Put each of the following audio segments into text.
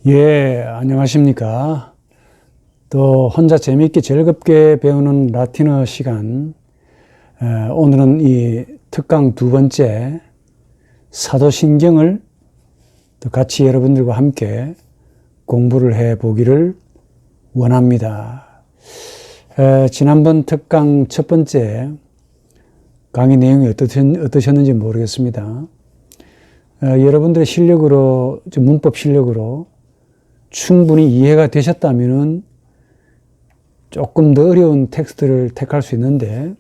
예, 안녕하십니까. 또 혼자 재미있게 즐겁게 배우는 라틴어 시간. 오늘은 이 특강 두 번째 사도신경을 또 같이 여러분들과 함께 공부를 해 보기를 원합니다. 지난번 특강 첫 번째 강의 내용이 어떠셨는지 모르겠습니다. 여러분들의 실력으로, 문법 실력으로 충분히 이해가 되셨다면은 조금 더 어려운 텍스트를 택할 수 있는데,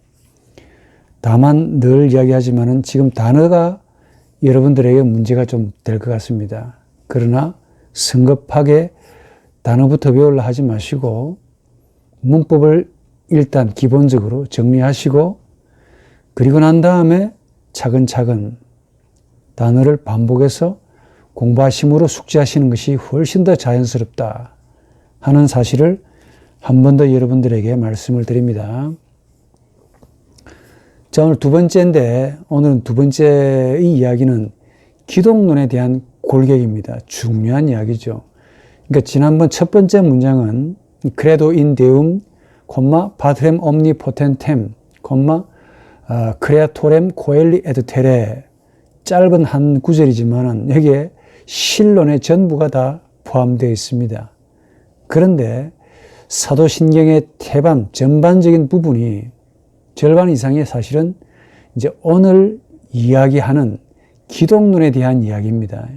다만 늘 이야기하지만은 지금 단어가 여러분들에게 문제가 좀 될 것 같습니다. 그러나 성급하게 단어부터 배우려 하지 마시고 문법을 일단 기본적으로 정리하시고, 그리고 난 다음에 차근차근 단어를 반복해서 공부하심으로 숙지하시는 것이 훨씬 더 자연스럽다 하는 사실을 한 번 더 여러분들에게 말씀을 드립니다. 자, 오늘 두 번째인데, 오늘은 두 번째의 이야기는 기독론에 대한 골격입니다. 중요한 이야기죠. 그러니까 지난번 첫 번째 문장은 credo in deum, patrem omnipotentem, creatorem coeli et terrae, 짧은 한 구절이지만 여기에 신론의 전부가 다 포함되어 있습니다. 그런데 사도신경의 태반, 전반적인 부분이 절반 이상이 사실은 이제 오늘 이야기하는 기독론에 대한 이야기입니다.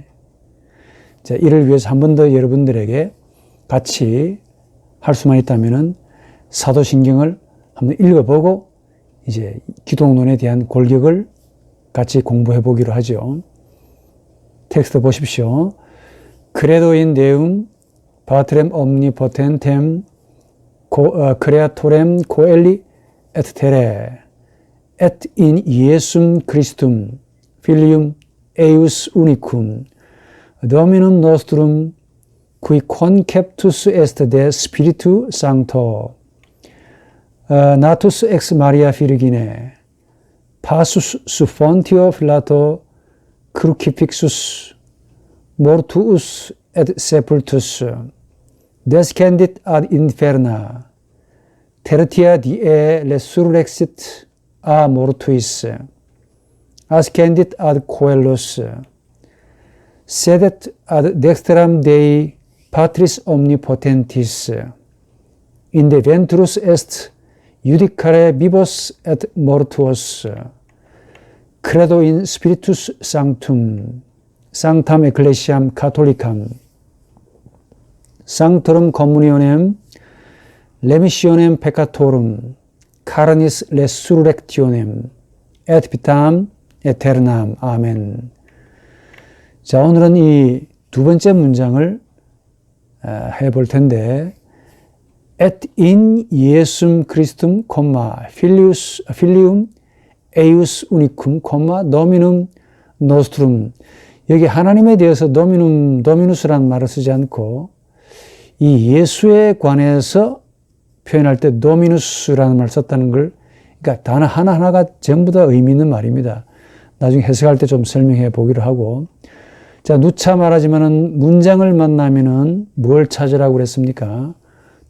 자, 이를 위해서 한 번 더 여러분들에게 같이 할 수만 있다면은 사도신경을 한번 읽어보고 이제 기독론에 대한 골격을 같이 공부해 보기로 하죠. 텍스트 보십시오. Credo in Deum, Patrem omnipotentem, Creatorem coeli et terrae, et in Iesum Christum, Filium eius unicum, Dominum nostrum, qui conceptus est de Spiritu Sancto, natus ex Maria Virgine, passus suffontio filato crucifixus, mortuus et sepultus, descendit ad inferna, tertia die resurrexit a mortuis, ascendit ad coelos, sedet ad dexteram Dei Patris omnipotentis, inde ventrus est judicare vivos et mortuos, credo in Spiritus Sanctum, Sanctam Ecclesiam Catholicam, Sanctorum Communionem, Remissionem Peccatorum, Carnis Resurrectionem, et vitam aeternam. 아멘. 자, 오늘은 이 두 번째 문장을 해볼 텐데, et in Iesum Christum, filium eius unicum, dominum nostrum. 여기 하나님에 대해서 도미누스라는 말을 쓰지 않고 이 예수에 관해서 표현할 때 도미누스라는 말을 썼다는 걸, 그러니까 단어 하나하나가 전부 다 의미 있는 말입니다. 나중에 해석할 때 좀 설명해 보기로 하고. 자, 누차 말하지만은 문장을 만나면은 뭘 찾으라고 그랬습니까?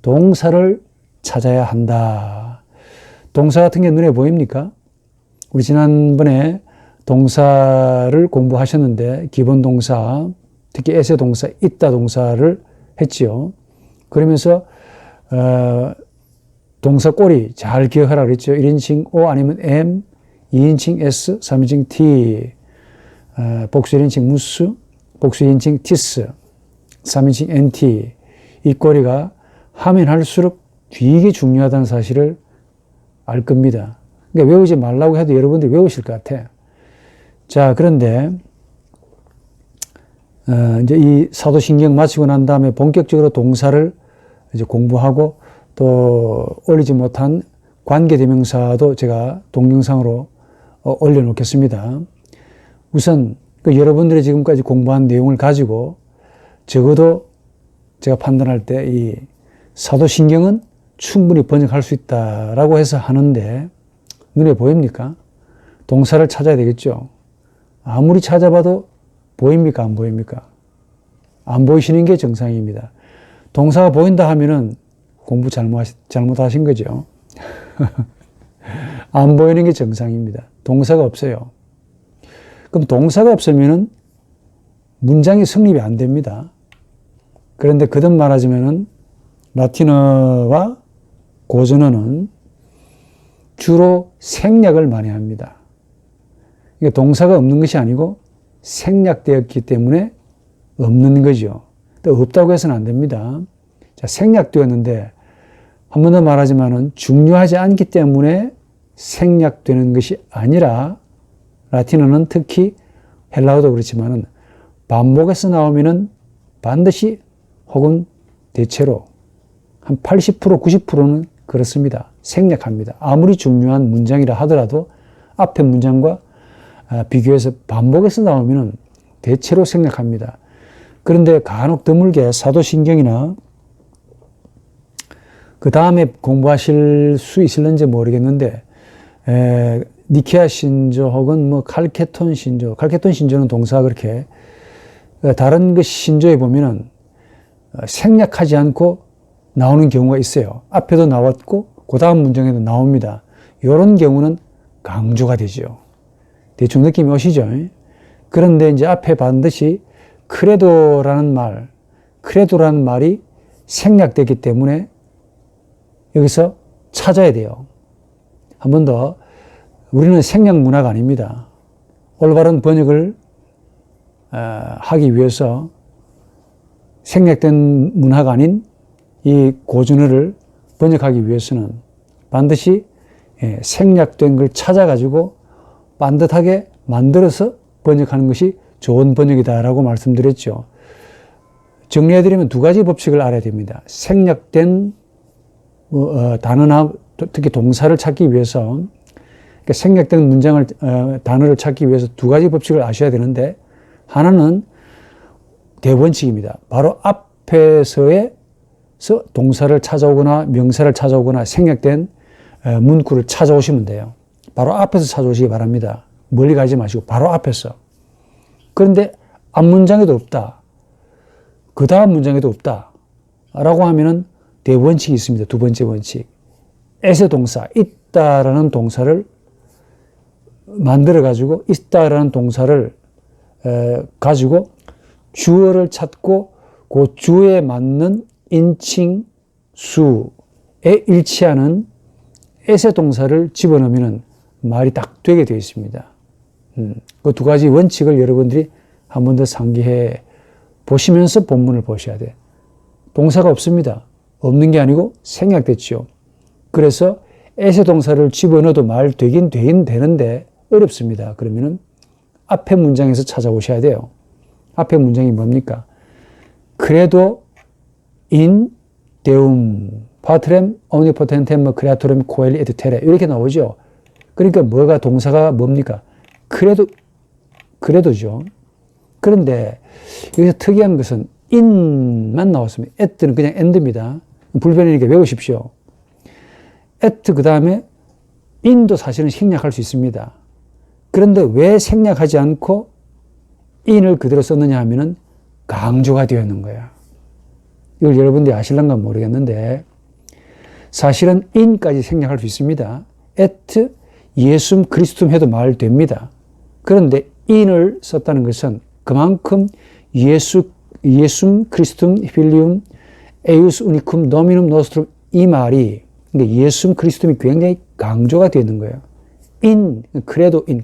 동사를 찾아야 한다. 동사 같은 게 눈에 보입니까? 우리 지난번에 동사를 공부하셨는데, 기본 동사, 특히 에세 동사, 있다 동사를 했지요. 그러면서 동사 꼬리 잘 기억하라 그랬죠. 1인칭 O 아니면 M, 2인칭 S, 3인칭 T, 복수 1인칭 무스, 복수 2인칭 티스, 3인칭 NT. 이 꼬리가 하면 할수록 되게 중요하다는 사실을 알 겁니다. 그러니까 외우지 말라고 해도 여러분들이 외우실 것 같아. 자, 그런데 이제 이 사도신경 마치고 난 다음에 본격적으로 동사를 이제 공부하고, 또 올리지 못한 관계대명사도 제가 동영상으로 올려놓겠습니다. 우선 여러분들이 지금까지 공부한 내용을 가지고 적어도 제가 판단할 때 이 사도신경은 충분히 번역할 수 있다라고 해서 하는데, 눈에 보입니까? 동사를 찾아야 되겠죠. 아무리 찾아봐도 보입니까? 안 보입니까? 안 보이시는 게 정상입니다. 동사가 보인다 하면은 공부 잘못하신 거죠. 안 보이는 게 정상입니다. 동사가 없어요. 그럼 동사가 없으면은 문장이 성립이 안 됩니다. 그런데 거듭 말하자면은 라틴어와 고전어는 주로 생략을 많이 합니다. 이게 동사가 없는 것이 아니고 생략되었기 때문에 없는 거죠. 또 없다고 해서는 안 됩니다. 자, 생략되었는데 한 번 더 말하지만은 중요하지 않기 때문에 생략되는 것이 아니라 라틴어는 특히 헬라어도 그렇지만은 반복해서 나오면은 반드시 혹은 대체로 한 80%, 90%는 그렇습니다. 생략합니다. 아무리 중요한 문장이라 하더라도 앞에 문장과 비교해서 반복해서 나오면은 대체로 생략합니다. 그런데 간혹 드물게 사도신경이나 그 다음에 공부하실 수 있을는지 모르겠는데 니케아 신조 혹은 뭐 칼케톤 신조는 동사가 그렇게 다른 그 신조에 보면은 생략하지 않고 나오는 경우가 있어요. 앞에도 나왔고 그 다음 문장에도 나옵니다. 이런 경우는 강조가 되죠. 대충 느낌이 오시죠? 그런데 이제 앞에 반드시 크레도라는 말이 생략되기 때문에 여기서 찾아야 돼요. 한 번 더, 우리는 생략 문화가 아닙니다. 올바른 번역을 하기 위해서 생략된 문화가 아닌 이 고전어를 번역하기 위해서는 반드시 생략된 걸 찾아가지고 반듯하게 만들어서 번역하는 것이 좋은 번역이다라고 말씀드렸죠. 정리해드리면 두 가지 법칙을 알아야 됩니다. 생략된 단어나 특히 동사를 찾기 위해서, 생략된 문장을, 단어를 찾기 위해서 두 가지 법칙을 아셔야 되는데, 하나는 대원칙입니다. 바로 앞에서의 동사를 찾아오거나 명사를 찾아오거나 생략된 문구를 찾아오시면 돼요. 바로 앞에서 찾아오시기 바랍니다. 멀리 가지 마시고 바로 앞에서. 그런데 앞문장에도 없다. 그 다음 문장에도 없다. 라고 하면은 대원칙이 있습니다. 두 번째 원칙. 에세 동사, 있다라는 동사를 만들어가지고, 있다라는 동사를 가지고 주어를 찾고 그 주어에 맞는 인칭, 수에 일치하는 에세 동사를 집어넣으면 말이 딱 되게 되어 있습니다. 그 두 가지 원칙을 여러분들이 한 번 더 상기해 보시면서 본문을 보셔야 돼. 동사가 없습니다. 없는 게 아니고 생략됐죠. 그래서 에세 동사를 집어넣어도 말 되긴 되는데 어렵습니다. 그러면은 앞에 문장에서 찾아오셔야 돼요. 앞에 문장이 뭡니까? credo in deum patrem omnipotentem creatorem coeli et terrae 이렇게 나오죠. 그러니까 뭐가 동사가 뭡니까? credo죠. 그런데 여기서 특이한 것은 in만 나왔습니다. at는 그냥 and입니다. 불변이니까 외우십시오. at 그 다음에 in도 사실은 생략할 수 있습니다. 그런데 왜 생략하지 않고 in을 그대로 썼느냐 하면은 강조가 되어 있는 거야. 이걸 여러분들이 아실런가 모르겠는데 사실은 in까지 생략할 수 있습니다. at 예수님 그리스도 해도 말 됩니다. 그런데 in을 썼다는 것은 그만큼 예수님 그리스도 필리움 에우스 우니쿰 노미눔 노스트룸 이 말이 예수님 그리스도이 굉장히 강조가 되어 있는 거예요.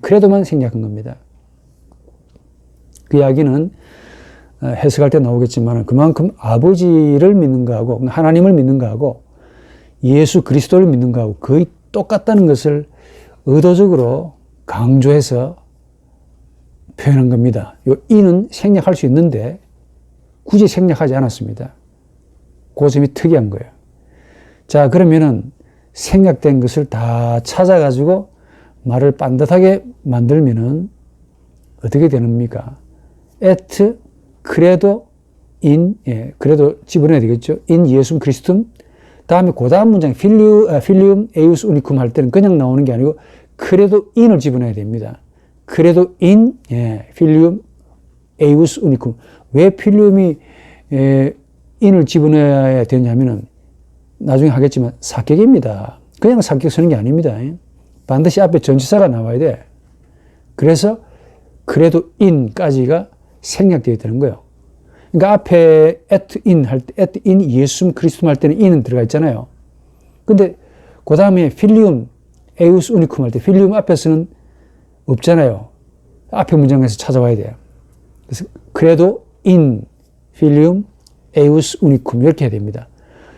크레도만 생략한 겁니다. 그 이야기는 해석할 때 나오겠지만 그만큼 아버지를 믿는 거하고 하나님을 믿는 거하고 예수 그리스도를 믿는 거하고 거의 똑같다는 것을 의도적으로 강조해서 표현한 겁니다. 요 이는 생략할 수 있는데 굳이 생략하지 않았습니다. 그 점이 특이한 거예요. 자, 그러면은 생략된 것을 다 찾아가지고 말을 반듯하게 만들면은 어떻게 되는입니까? at, credo, in, 그래도 집어넣어야 되겠죠. in 예수 그리스도. 다음에 그 다음 문장, 필리움 에우스 우니쿰 할 때는 그냥 나오는 게 아니고 credo in을 집어넣어야 됩니다. credo in, 필리움 에우스 우니쿰. 왜 필리움이 인을 집어넣어야 되냐면은 나중에 하겠지만 사격입니다. 그냥 사격 쓰는 게 아닙니다. 반드시 앞에 전치사가 나와야 돼. 그래서 그래도 in까지가 생략되어 있다는 거예요. 그러니까 앞에 at in 할 때, at in 예수 그리스도 할 때는 in은 들어가 있잖아요. 근데 그 다음에 필리움, 에우스 우니쿰 할 때 필리움 앞에서는 없잖아요. 앞에 문장에서 찾아와야 돼요. 그래서 그래도 in, 필리움, 에우스 우니쿰 이렇게 해야 됩니다.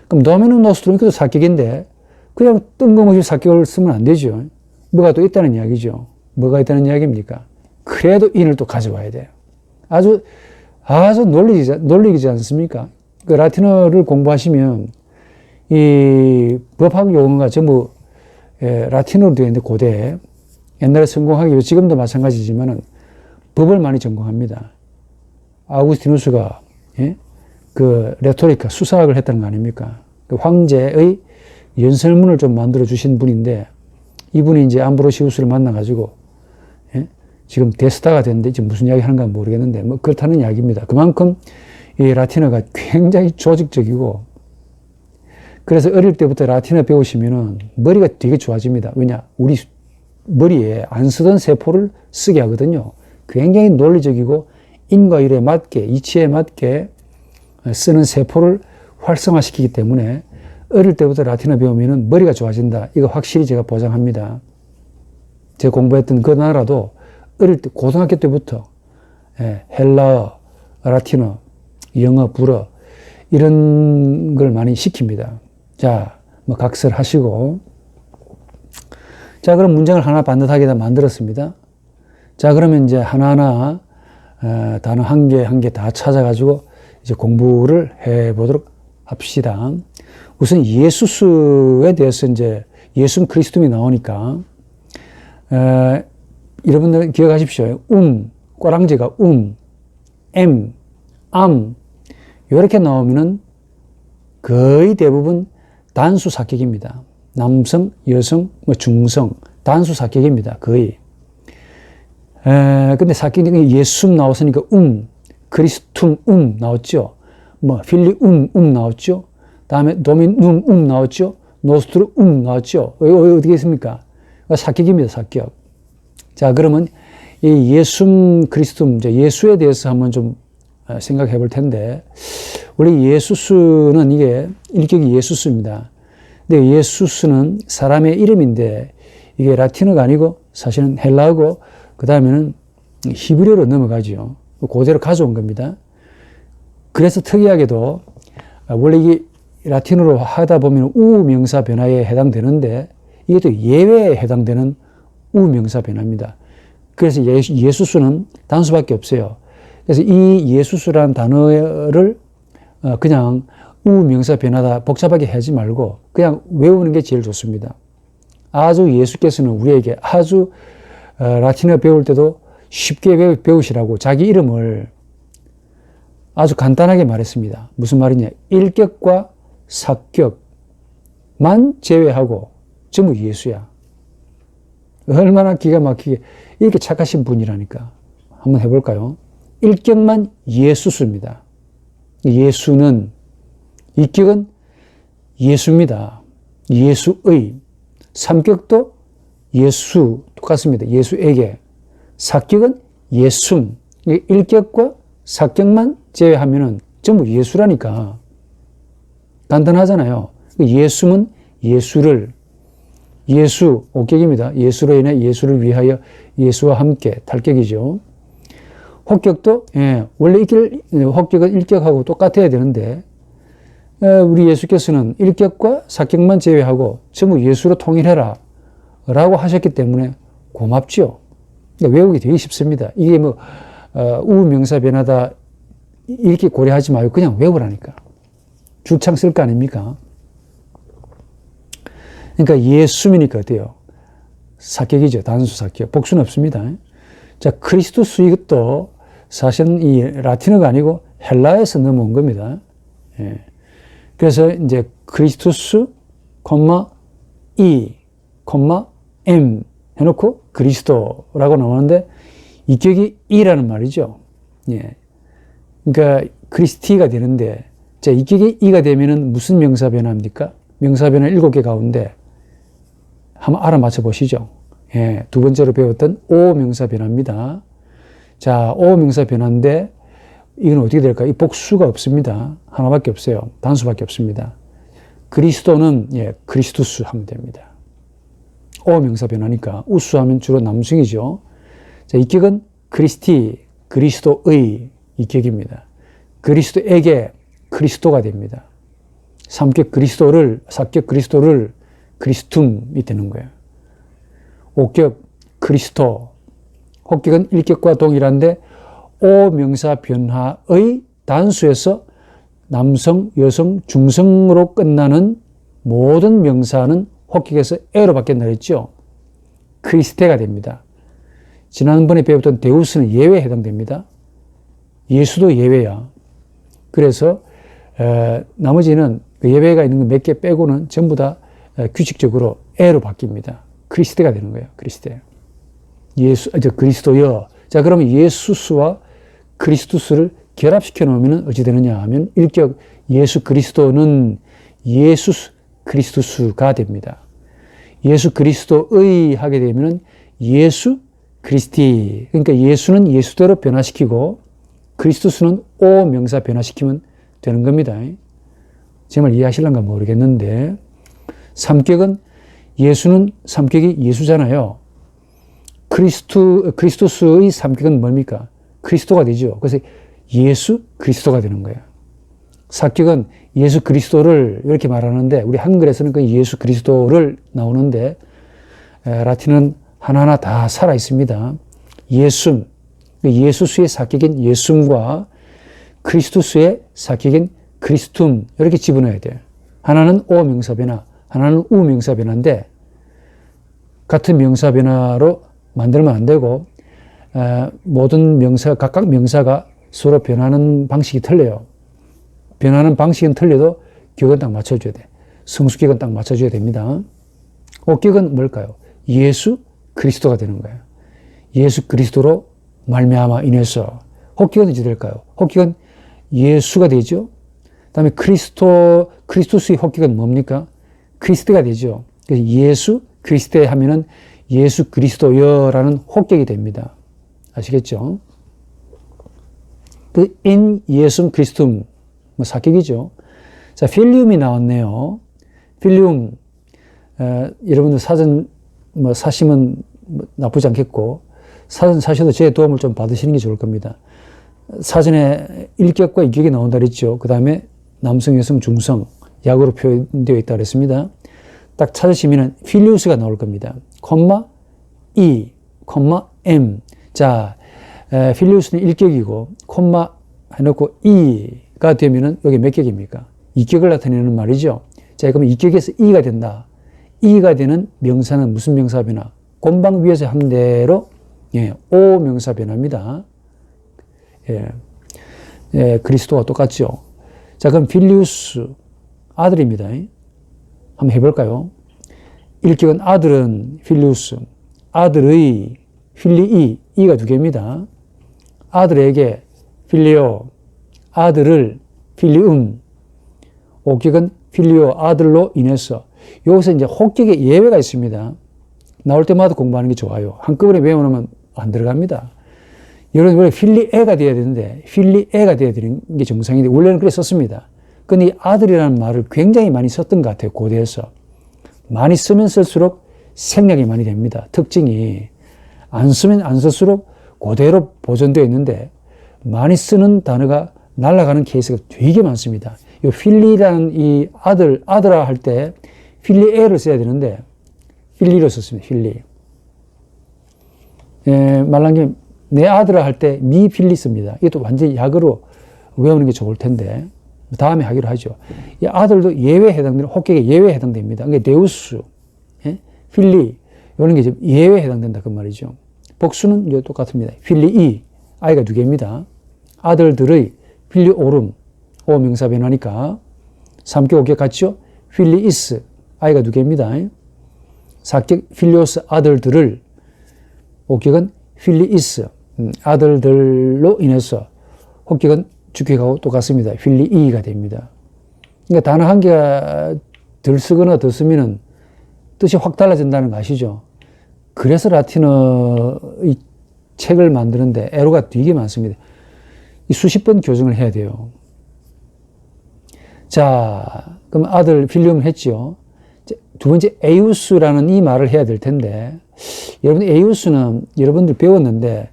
그럼 노미눔 노스트룸 이것도 사격인데 그냥 뜬금없이 사격을 쓰면 안 되죠. 뭐가 또 있다는 이야기죠. 뭐가 있다는 이야기입니까? 그래도 in을 또 가져와야 돼요. 아주 논리이지 않습니까? 그 라틴어를 공부하시면 이 법학 용어가 전부 라틴어로 되어 있는데 고대 옛날에 전공하기 위해 지금도 마찬가지지만은 법을 많이 전공합니다. 아우구스티누스가 그 레토리카 수사학을 했다는 거 아닙니까? 그 황제의 연설문을 좀 만들어 주신 분인데 이분이 이제 암브로시우스를 만나가지고 지금 대스타가 됐는데 지금 무슨 이야기 하는가 모르겠는데 뭐 그렇다는 이야기입니다. 그만큼 이 라틴어가 굉장히 조직적이고 그래서 어릴 때부터 라틴어 배우시면은 머리가 되게 좋아집니다. 왜냐? 우리 머리에 안 쓰던 세포를 쓰게 하거든요. 굉장히 논리적이고 인과율에 맞게 이치에 맞게 쓰는 세포를 활성화시키기 때문에 어릴 때부터 라틴어 배우면은 머리가 좋아진다. 이거 확실히 제가 보장합니다. 제가 공부했던 그 나라도 어릴 때 고등학교 때부터 헬라어, 라틴어, 영어, 불어 이런 걸 많이 시킵니다. 자, 뭐 각설하시고 자, 그럼 문장을 하나 반듯하게 다 만들었습니다. 자, 그러면 이제 하나하나 단어 한 개 한 개 다 찾아가지고 이제 공부를 해보도록 합시다. 우선 예수스에 대해서 이제 예수 그리스도이 나오니까 여러분들 기억하십시오. 꼬랑지가 암 이렇게 나오면은 거의 대부분 단수 사격입니다. 남성, 여성, 뭐 중성 단수 사격입니다. 거의. 근데 사격이 예수 나왔으니까 그리스툼 나왔죠. 뭐 필리 나왔죠. 다음에 도미눔 나왔죠. 노스트루 나왔죠. 어떻게 있습니까? 사격입니다. 사격. 자, 그러면 이 예수 그리스도, 예수에 대해서 한번 좀 생각해 볼 텐데, 원래 예수스는 이게 일격이 예수스입니다. 근데 예수스는 사람의 이름인데, 이게 라틴어가 아니고 사실은 헬라어고, 그 다음에는 히브리어로 넘어가죠. 그대로 가져온 겁니다. 그래서 특이하게도, 원래 이게 라틴어로 하다 보면 우명사 변화에 해당되는데, 이게 또 예외에 해당되는 우명사 변화입니다. 그래서 예수수는 단수밖에 없어요. 그래서 이 예수수라는 단어를 그냥 우명사 변화다 복잡하게 하지 말고 그냥 외우는 게 제일 좋습니다. 아주 예수께서는 우리에게 아주 라틴어 배울 때도 쉽게 배우시라고 자기 이름을 아주 간단하게 말했습니다. 무슨 말이냐? 일격과 사격만 제외하고 전부 예수야. 얼마나 기가 막히게 이렇게 착하신 분이라니까. 한번 해볼까요? 일격만 예수수입니다. 예수는, 이격은 예수입니다. 예수의. 삼격도 예수 똑같습니다. 예수에게. 사격은 예숨. 일격과 사격만 제외하면은 전부 예수라니까. 간단하잖아요. 예숨은 예수를, 예수, 옥격입니다. 예수로 인해 예수를 위하여 예수와 함께 탈격이죠. 혹격도, 원래 혹격은 일격하고 똑같아야 되는데, 우리 예수께서는 일격과 사격만 제외하고 전부 예수로 통일해라. 라고 하셨기 때문에 고맙죠. 그러니까 외우기 되게 쉽습니다. 이게 뭐, 우명사 변화다. 이렇게 고려하지 말고 그냥 외우라니까. 줄창 쓸 거 아닙니까? 그러니까 예수이니까 어때요? 사격이죠. 단수 사격. 복수는 없습니다. 자, 크리스토스 이것도 사실은 이 라틴어가 아니고 헬라에서 넘어온 겁니다. 그래서 이제 크리스토스, M 해놓고 그리스도라고 나오는데 이 격이 이라는 말이죠. 그러니까 크리스티가 되는데, 자, 이격이 이가 되면은 무슨 명사 변화입니까? 명사 변화 7개 가운데 한번 알아맞혀 보시죠. 예, 두 번째로 배웠던 오 명사 변화입니다. 자, 오 명사 변화인데 이건 어떻게 될까요? 이 복수가 없습니다. 하나밖에 없어요. 단수밖에 없습니다. 그리스도는 그리스투스 하면 됩니다. 오 명사 변화니까 우수하면 주로 남성이죠. 자, 이격은 크리스티, 그리스도의 이격입니다. 그리스도에게 그리스도가 됩니다. 삼격 그리스도를, 사격 그리스도를 그리스툼이 되는 거예요. 오격 그리스도, 혹격은 일격과 동일한데 오 명사 변화의 단수에서 남성, 여성, 중성으로 끝나는 모든 명사는 혹격에서 에로 바뀐다 그랬죠. 크리스테가 됩니다. 지난번에 배웠던 데우스는 예외에 해당됩니다. 예수도 예외야. 그래서 나머지는 그 예외가 있는 거 몇 개 빼고는 전부 다 규칙적으로 에로 바뀝니다. 크리스테가 되는 거예요. 크리스테. 그리스도여. 자, 그러면 예수스와 그리스투스를 결합시켜 놓으면 어찌 되느냐 하면 일격 예수 그리스도는 예수 그리스투스가 됩니다. 예수 그리스도의 하게 되면 예수 그리스티. 그러니까 예수는 예수대로 변화시키고 그리스투스는 오 명사 변화시키면 되는 겁니다. 정말 이해하실런가 모르겠는데, 삼격은 예수는 삼격이 예수잖아요. 그리스투스의 삼격은 뭡니까? 그리스도가 되죠. 그래서 예수 그리스도가 되는 거예요. 사격은 예수 그리스도를 이렇게 말하는데 우리 한글에서는 그 예수 그리스도를 나오는데 라틴은 하나하나 다 살아 있습니다. 예숨, 예수수의 사격인 예숨과 그리스도수의 사격인 그리스툼 이렇게 집어넣어야 돼요. 하나는 오 명사 변화, 하나는 우 명사 변화인데 같은 명사 변화로 만들면 안 되고 모든 명사, 각각 명사가 서로 변하는 방식이 틀려요. 변하는 방식은 틀려도 격은 딱 맞춰줘야 돼. 성수격은 딱 맞춰줘야 됩니다. 옥격은 뭘까요? 예수 그리스도가 되는 거예요. 예수 그리스도로 말미암아 인해서. 혹격은 어찌 될까요? 혹격은 예수가 되죠. 그다음에 그리스도스의 혹격은 뭡니까? 크리스트가 되죠. 그래서 예수 그리스도에 하면은 예수 그리스도여라는 혹격이 됩니다. 아시겠죠? 그 인 예수 그리스tum 사격이죠. 자, 필리움이 나왔네요. 필리움, 여러분들 사전 사시면 나쁘지 않겠고 사전 사셔도 제 도움을 좀 받으시는 게 좋을 겁니다. 사전에 일격과 이격이 나온다 그랬죠. 그 다음에 남성, 여성, 중성, 약으로 표현되어 있다 그랬습니다. 딱 찾으시면 필리우스가 나올 겁니다. 콤마 E, 콤마 M. 자, 필리우스는 일격이고 콤마 해놓고 E가 되면은 여기 몇 격입니까? 이격을 나타내는 말이죠. 자, 그러면 이격에서 E가 된다. E가 되는 명사는 무슨 명사 변화? 곰방 위에서 한 대로 오 명사 변화입니다. 그리스도와 똑같죠. 자, 그럼 필리우스 아들입니다. 한번 해볼까요? 일격은 아들은 필리우스, 아들의 필리이, 이가 두 개입니다. 아들에게 필리오, 아들을 필리움, 옥격은 필리오, 아들로 인해서. 여기서 이제 혹격에 예외가 있습니다. 나올 때마다 공부하는 게 좋아요. 한꺼번에 외워놓으면 안 들어갑니다. 여러분, 원래 필리에가 돼야 되는데, 필리에가 돼야 되는 게 정상인데, 원래는 그래 썼습니다. 근데 이 아들이라는 말을 굉장히 많이 썼던 것 같아요, 고대에서. 많이 쓰면 쓸수록 생략이 많이 됩니다. 특징이. 안 쓰면 안 쓸수록 그대로 보존되어 있는데, 많이 쓰는 단어가 날아가는 케이스가 되게 많습니다. 이 필리라는 이 아들아 할 때, 필리에를 써야 되는데, 필리로 썼습니다, 필리. 말란 김에 내 아들아 할 때 미 필리 씁니다. 이것도 완전히 약으로 외우는 게 좋을 텐데 다음에 하기로 하죠. 이 아들도 예외에 해당되는 혹격에 예외에 해당됩니다. 그러니까 데우스, 필리 이런 게 이제 예외에 해당된다 그 말이죠. 복수는 이제 똑같습니다. 필리이 아이가 두 개입니다. 아들들의 필리오름 오 명사 변화니까 3격 5격 같죠? 필리이스 아이가 두 개입니다. 4격 필리오스 아들들을 5격은 필리이스 아들들로 인해서 혹격은 주격하고 똑같습니다. 필리이가 됩니다. 그러니까 단어 한 개가 덜 쓰거나 더 쓰면은 뜻이 확 달라진다는 거 아시죠? 그래서 라틴어 이 책을 만드는데 애로가 되게 많습니다. 수십 번 교정을 해야 돼요. 자, 그럼 아들 필리움을 했지요. 두 번째 에우스라는 이 말을 해야 될 텐데, 여러분 에우스는 여러분들 배웠는데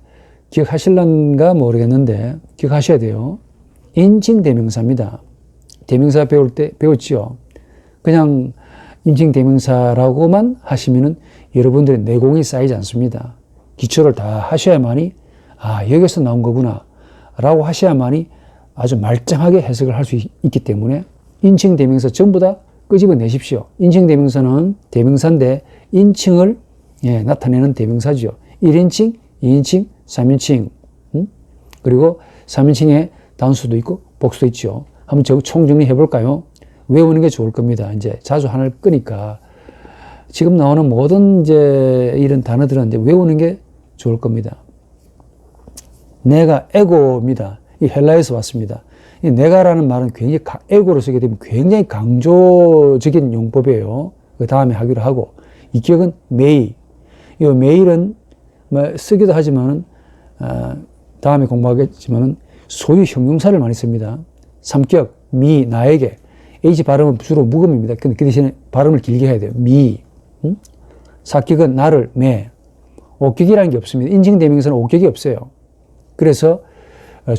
기억하실런가 모르겠는데 기억하셔야 돼요. 인칭 대명사입니다. 대명사 배울 때 배웠지요. 그냥 인칭 대명사라고만 하시면은 여러분들의 내공이 쌓이지 않습니다. 기초를 다 하셔야만이 여기서 나온 거구나 라고 하셔야만이 아주 말짱하게 해석을 할 수 있기 때문에 인칭 대명사 전부 다 끄집어내십시오. 인칭 대명사는 대명사인데 인칭을 나타내는 대명사죠. 1인칭, 2인칭, 3인칭 그리고 3인칭에 단수도 있고 복수도 있죠. 한번 총정리해 볼까요? 외우는 게 좋을 겁니다. 이제 자주 하늘 끄니까 지금 나오는 모든 이제 이런 단어들은 이제 외우는 게 좋을 겁니다. 내가 에고입니다. 이 헬라에서 왔습니다. 이 내가라는 말은 굉장히 에고로 쓰게 되면 굉장히 강조적인 용법이에요. 그 다음에 하기로 하고 이 기억은 메이. 이 메이는 뭐 쓰기도 하지만은 다음에 공부하겠지만은 소유 형용사를 많이 씁니다. 삼격 미 나에게 H 발음은 주로 묵음입니다. 근데 그 대신에 발음을 길게 해야 돼요. 미. 사격은 나를 매. 옥격이라는 게 없습니다. 인칭 대명사는 옥격이 없어요. 그래서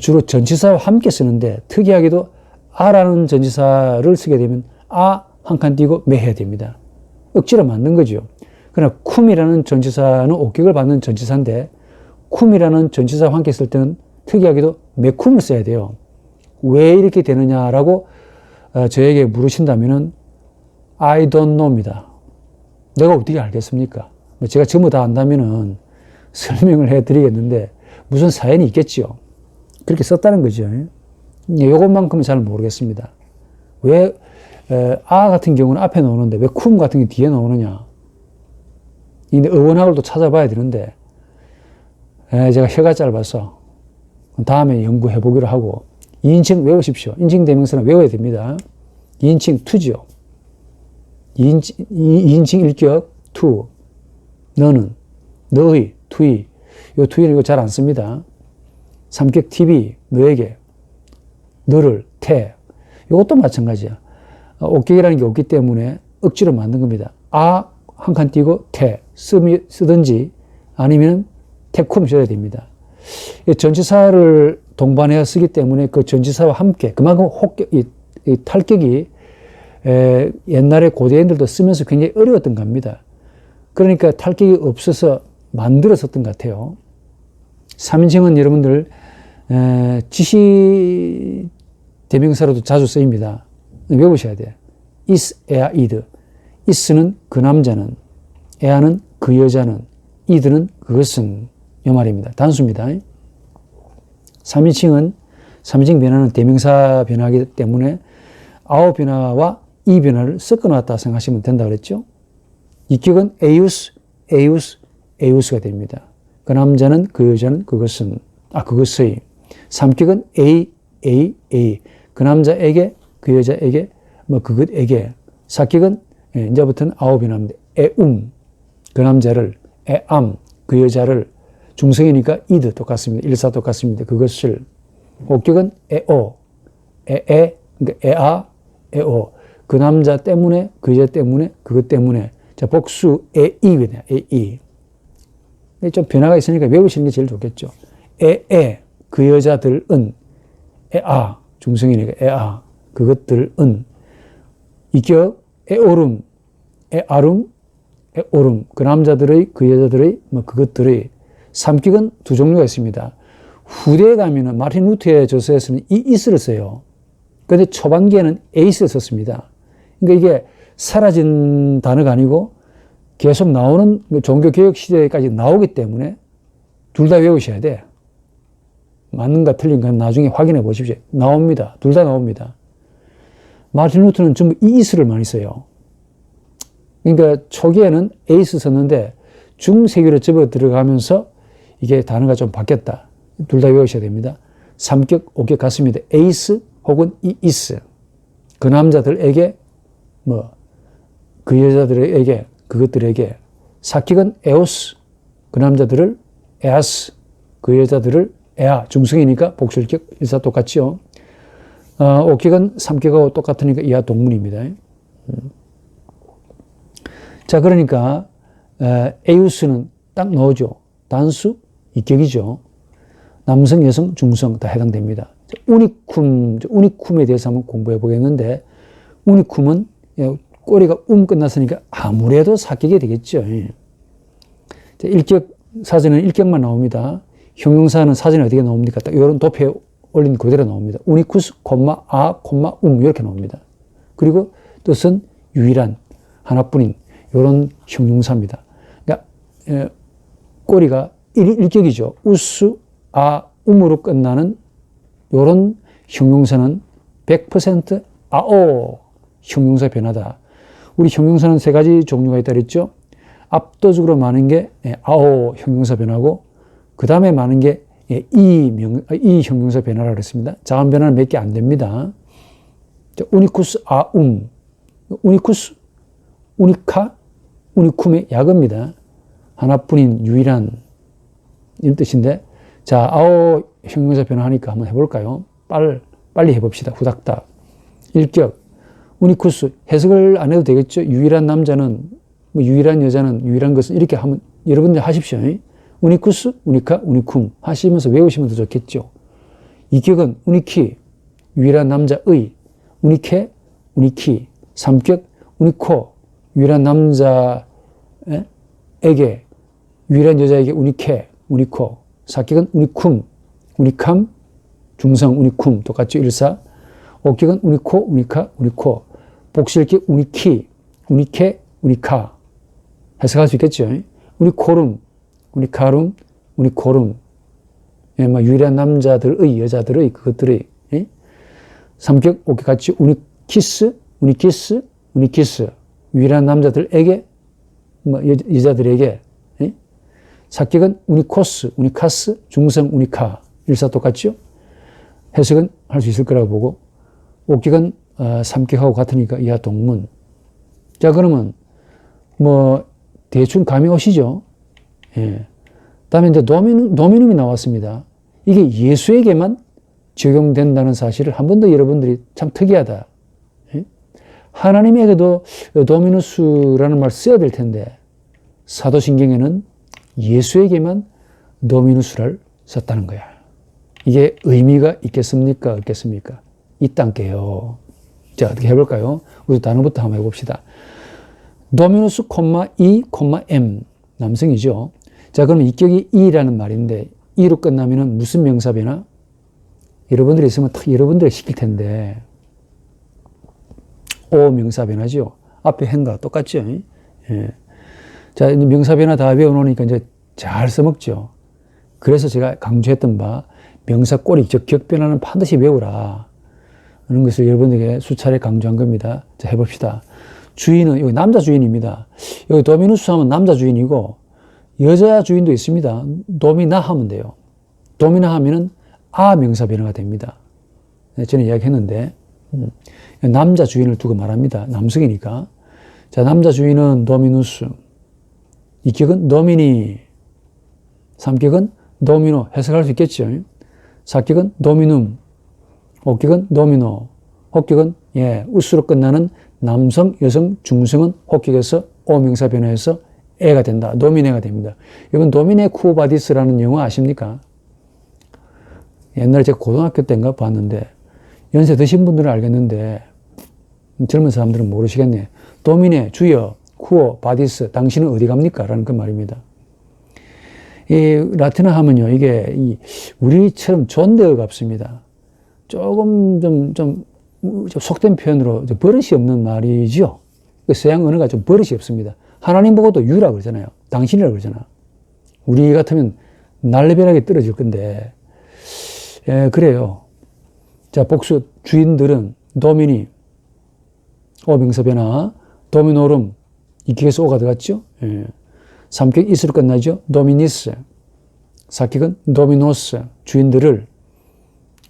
주로 전치사와 함께 쓰는데 특이하게도 아라는 전치사를 쓰게 되면 한 칸 띄고 매 해야 됩니다. 억지로 만든 거죠. 그러나 쿰이라는 전치사는 옥격을 받는 전치사인데 쿰이라는 전치사와 함께 쓸 때는 특이하게도 매쿰을 써야 돼요. 왜 이렇게 되느냐라고 저에게 물으신다면은 I don't know입니다. 내가 어떻게 알겠습니까? 제가 전부 다 안다면은 설명을 해 드리겠는데 무슨 사연이 있겠지요. 그렇게 썼다는 거죠. 이것만큼은 잘 모르겠습니다. 왜 같은 경우는 앞에 나오는데 왜 쿰 같은 게 뒤에 나오느냐. 이 어원학을 또 찾아봐야 되는데 제가 혀가 짧아서 다음에 연구해 보기로 하고 2인칭 외우십시오. 인칭 대명사는 외워야 됩니다. 2인칭 투죠. 2인칭 일격 투. 너는, 너의, 투이. 요 투이는 이거 잘 안 씁니다. 3격 TV, 너에게. 너를, 태. 이것도 마찬가지야. 옥격이라는 게 없기 때문에 억지로 만든 겁니다. 한 칸 띄고 태. 쓰든지 아니면 태콤 써야 됩니다. 전치사를 동반해야 쓰기 때문에 그 전치사와 함께 그만큼 이 탈격이 옛날에 고대인들도 쓰면서 굉장히 어려웠던 겁니다. 그러니까 탈격이 없어서 만들었었던 것 같아요. 3인칭은 여러분들 지시 대명사로도 자주 쓰입니다. 외우셔야 돼요. is, ea, id. is는 그 남자는, ea는 그 여자는, id는 그것은 이 말입니다. 단수입니다. 3인칭은 3인칭 변화는 대명사 변화이기 때문에 아우 변화와 이 변화를 섞어놨다 생각하시면 된다고 그랬죠. 이격은 에우스, 에우스, 에우스가 됩니다. 그 남자는, 그 여자는, 그것은, 그것의. 삼격은 A, A, A. 그 남자에게, 그 여자에게, 그것에게. 사격은 이제부터는 아우 변화입니다. 그 남자를, 그 여자를. 중성이니까 이드 똑같습니다. 일사 똑같습니다. 그것을. 옥격은 에오, 그러니까 에아, 에오. 그 남자 때문에, 그 여자 때문에, 그것 때문에. 자, 복수 에이거든요. 에이. 좀 변화가 있으니까 외우시는 게 제일 좋겠죠. 그 여자들은, 에아, 중성이니까 에아, 그것들은. 이격, 에오름, 에아름, 에오름. 그 남자들의, 그 여자들의, 그것들의. 삼격은 두 종류가 있습니다. 후대에 가면은 마틴 루터의 저서에서는 이 is를 써요. 그런데 초반기에는 에이스를 썼습니다. 그러니까 이게 사라진 단어가 아니고 계속 나오는 종교개혁 시대까지 나오기 때문에 둘 다 외우셔야 돼. 맞는가 틀린가 나중에 확인해 보십시오. 나옵니다. 둘 다 나옵니다. 마틴 루터는 전부 이 is를 많이 써요. 그러니까 초기에는 에이스 썼는데 중세기로 접어 들어가면서 이게 단어가 좀 바뀌었다. 둘 다 외우셔야 됩니다. 삼격, 오격 같습니다. 에이스 혹은 이스. 그 남자들에게 그 여자들에게 그것들에게. 사격은 에오스. 그 남자들을 에아스. 그 여자들을 에아. 중성이니까 복수일격 일사 똑같죠. 오격은 삼격하고 똑같으니까 이하 동문입니다. 자, 그러니까 에우스는 딱 넣어줘. 단수 이격이죠. 남성, 여성, 중성 다 해당됩니다. 우니쿰에 대해서 한번 공부해 보겠는데, 우니쿰은 꼬리가 끝났으니까 아무래도 사격이 되겠죠. 자, 일격, 사전에는 일격만 나옵니다. 형용사는 사전에 어디게 나옵니까? 딱 이런 도표에 올린 그대로 나옵니다. 우니쿠스, 이렇게 나옵니다. 그리고 뜻은 유일한, 하나뿐인 이런 형용사입니다. 그러니까 꼬리가 일격이죠. 우스, 음으로 끝나는 이런 형용사는 100% 아오 형용사 변화다. 우리 형용사는 세 가지 종류가 있다 그랬죠. 압도적으로 많은 게 아오 형용사 변화고, 그 다음에 많은 게 이 형용사 변화라고 그랬습니다. 자음 변화는 몇 개 안 됩니다. 우니쿠스, 우니쿠스, 우니카, 우니쿰의 약어입니다. 하나뿐인 유일한 이런 뜻인데, 자, 아오 형용사 변화하니까 한번 해볼까요? 빨리 해봅시다. 후닥닥. 일격, 우니쿠스. 해석을 안 해도 되겠죠? 유일한 남자는, 유일한 여자는, 유일한 것은 이렇게 하면 여러분들 하십시오. 우니쿠스, 우니카, 우니쿰 하시면서 외우시면 더 좋겠죠. 이격은 우니키, 유일한 남자의, 우니케, 우니키. 삼격, 우니코, 유일한 남자에게, 유일한 여자에게 우니케, 우니코. 사격은 우니쿰, 우니캄, 중성 우니쿰 똑같죠. 일사. 오격은 우니코, 우니카, 우니코. 복실격 우니키, 우니케, 우니카. 해석할 수 있겠죠. 우니코룸, 우니카룸, 우니코룸. 유일한 남자들의, 여자들의, 그것들의. 삼격, 오격 같이 우니키스, 우니키스, 우니키스. 유일한 남자들에게, 여자들에게. 사격은 우니코스, 우니카스, 중성 우니카. 일사 똑같죠? 해석은 할 수 있을 거라고 보고, 오격은 삼격하고 같으니까 이하 동문. 자, 그러면 대충 감이 오시죠? 예. 다음에 이제 노미눔이 나왔습니다. 이게 예수에게만 적용된다는 사실을 한 번 더 여러분들이 참 특이하다. 예? 하나님에게도 노미누스라는 말 써야 될 텐데, 사도신경에는 예수에게만 노미누스를 썼다는 거야. 이게 의미가 있겠습니까? 없겠습니까? 있단께요. 자, 어떻게 해볼까요? 우리 단어부터 한번 해봅시다. 노미누스, M. 남성이죠. 자, 그러면 이격이 이라는 말인데, 이로 끝나면은 무슨 명사 변화? 여러분들이 있으면 딱 여러분들이 시킬 텐데, 오 명사 변화죠. 앞에 행과 똑같죠. 예. 자, 명사 변화 다 외워놓으니까 이제 잘 써먹죠. 그래서 제가 강조했던 바, 명사 꼬리, 즉 격변화는 반드시 외우라. 그런 것을 여러분에게 수차례 강조한 겁니다. 자, 해봅시다. 주인은, 여기 남자 주인입니다. 여기 도미누스 하면 남자 주인이고, 여자 주인도 있습니다. 도미나 하면 돼요. 도미나 하면은 명사 변화가 됩니다. 저는 이야기했는데, 남자 주인을 두고 말합니다. 남성이니까. 자, 남자 주인은 도미누스. 이격은 도미니. 삼격은 도미노. 해석할 수 있겠죠. 사격은 도미눔. 오격은 도미노. 혹격은, 우스로 끝나는 남성, 여성, 중성은 혹격에서 오명사 변화해서 애가 된다. 도미네가 됩니다. 여러분, 도미네 쿠오바디스라는 영어 아십니까? 옛날에 제가 고등학교 때인가 봤는데, 연세 드신 분들은 알겠는데, 젊은 사람들은 모르시겠네. 도미네, 주여, 쿠오, 바디스, 당신은 어디 갑니까? 라는 그 말입니다. 이 라틴어 하면요, 이게 우리처럼 존대어가 없습니다. 조금 좀 속된 표현으로 버릇이 없는 말이죠. 서양 언어가 좀 버릇이 없습니다. 하나님 보고도 유라 그러잖아요. 당신이라고 그러잖아. 우리 같으면 날레변하게 떨어질 건데, 그래요. 자, 복수, 주인들은 도미니, 오명사 변화, 도미노름, 이격에서 오가 들어갔죠. 삼격 이스로 끝나죠. 도미니스. 사격은 도미노스, 주인들을.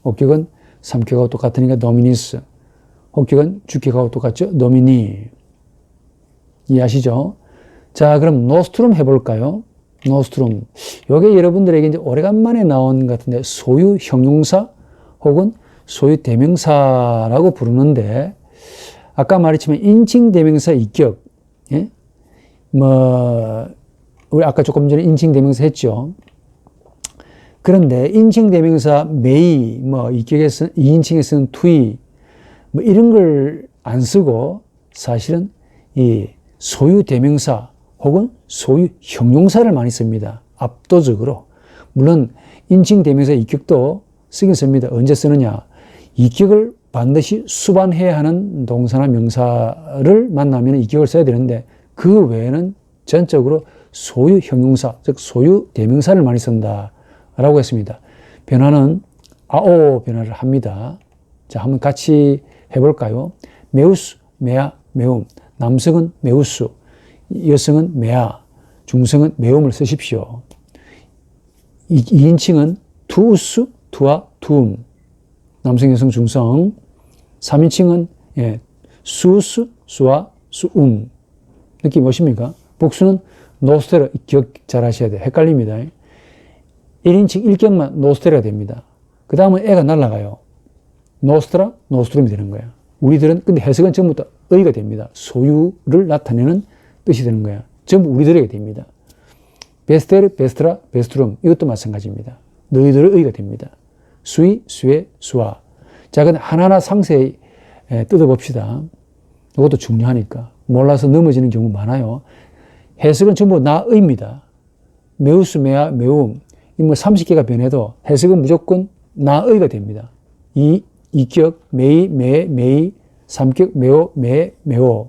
어격은 삼격하고 똑같으니까 노미니스. 혹격은 주격하고 똑같죠? 노미니. 이해하시죠? 자, 그럼 노스트룸 해볼까요? 노스트룸. 요게 여러분들에게 이제 오래간만에 나온 것 같은데, 소유 형용사 혹은 소유 대명사라고 부르는데, 아까 말했지만 인칭 대명사 이격. 예? 우리 아까 조금 전에 인칭 대명사 했죠. 그런데 인칭 대명사 may, 이격에서 2인칭에서는 to, 이런 걸 안 쓰고 사실은 이 소유 대명사 혹은 소유 형용사를 많이 씁니다. 압도적으로. 물론 인칭 대명사 이격도 쓰긴 씁니다. 언제 쓰느냐? 이격을 반드시 수반해야 하는 동사나 명사를 만나면 이격을 써야 되는데 그 외에는 전적으로 소유 형용사, 즉 소유 대명사를 많이 쓴다라고 했습니다. 변화는 아오 변화를 합니다. 자, 한번 같이 해볼까요? 메우스, 메아, 메움. 남성은 메우스, 여성은 메아, 중성은 메움을 쓰십시오. 2인칭은 투우스, 투아, 투움. 남성, 여성, 중성. 3인칭은 수우스, 수아, 수움. 느낌 오십니까? 복수는 노스테라, 기억 잘 하셔야 돼요. 헷갈립니다. 1인칭 1격만 노스테라가 됩니다. 그 다음은 애가 날아가요. 노스트라, 노스트룸이 되는 거예요. 우리들은, 근데 해석은 전부 다 의가 됩니다. 소유를 나타내는 뜻이 되는 거예요. 전부 우리들에게 됩니다. 베스테르, 베스트라, 베스트룸. 이것도 마찬가지입니다. 너희들의 의가 됩니다. 수이, 수에, 수아. 자, 근데 하나하나 상세히 뜯어봅시다. 이것도 중요하니까. 몰라서 넘어지는 경우 많아요. 해석은 전부 나의입니다. 메우스, 메아, 메움. 30개가 변해도 해석은 무조건 나의가 됩니다. 이격, 메이, 매, 메이, 삼격, 메오, 매, 메오.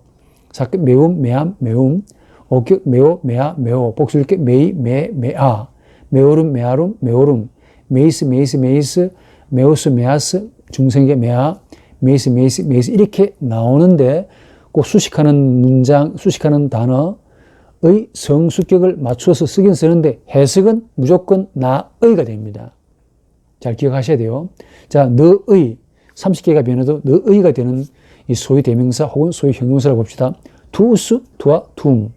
사격, 메움, 메암, 메움. 오격, 메오, 메아, 메오. 복수일격, 메이, 매, 메아. 메오름, 메아름, 메오름. 메이스, 메이스, 메이스. 메오스, 메아스. 중성격, 메아. 메이스, 메이스, 메이스. 이렇게 나오는데 꼭 수식하는 문장, 수식하는 단어의 성수격을 맞추어서 쓰긴 쓰는데 해석은 무조건 나의가 됩니다. 잘 기억하셔야 돼요. 자, 너의 30개가 변해도 너의가 되는 이 소유 대명사 혹은 소유 형용사를 봅시다. 투우스, 투아, 툼.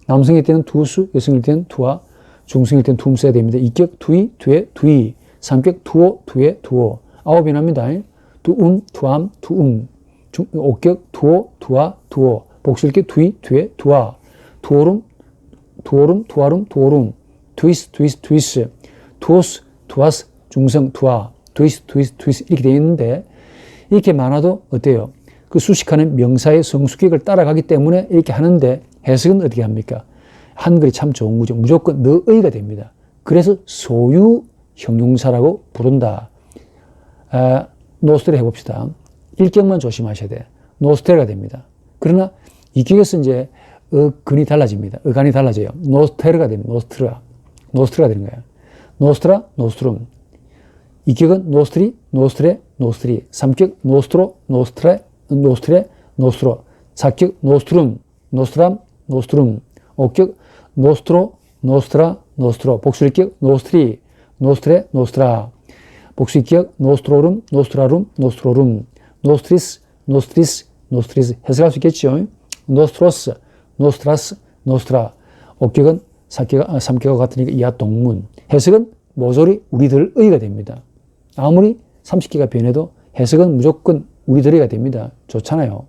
남성일 때는 투우스, 여성일 때는 투아, 중성일 때는 툼 써야 됩니다. 이격, 투이, 투에, 투이. 삼격, 투오, 투에, 투오. 아홉 변합니다. 투암, 투움. 옥격, 투오, 투아, 투오. 복수일격, 투이, 투에, 투아. 투오름, 투아름, 투오름. 트위스, 트위스, 트위스. 투오스, 투아스, 중성, 투아. 트위스, 트위스, 트위스. 이렇게 되어 있는데 이렇게 많아도 어때요? 그 수식하는 명사의 성수격을 따라가기 때문에 이렇게 하는데 해석은 어떻게 합니까? 한글이 참 좋은 거죠. 무조건 너의가 됩니다. 그래서 소유 형용사라고 부른다. 노스테라 해봅시다. 일격만 조심하셔야 돼. 노스테라가 됩니다. 그러나 이격에서 이제 어근이 달라집니다. 어간이 달라져요. 노스테라가 됩니다. 노스트라가 되는 거예요. 노스트라, 노스트룸. 이격은 노스트리, 노스트레, 노스트리. 삼격 노스트로, 노스트레, 노스트레, 노스트로. 사격 노스트룸, 노스트람, 노스트룸. 오격 노스트로, 노스트라, 노스트로. 복수일격 노스트리, 노스트레, 노스트라. 복수일격 노스트로룸, 노스트라룸, 노스트로룸. 노스트리스, 노스트리스, 노스트리스. 해석할 수 있겠죠? 노스트로스, 노스트라스, 노스트라. 오격은 삼격과 같으니까 이하 동문. 해석은 모조리 우리들의가 됩니다. 아무리 30개가 변해도 해석은 무조건 우리들의가 됩니다. 좋잖아요.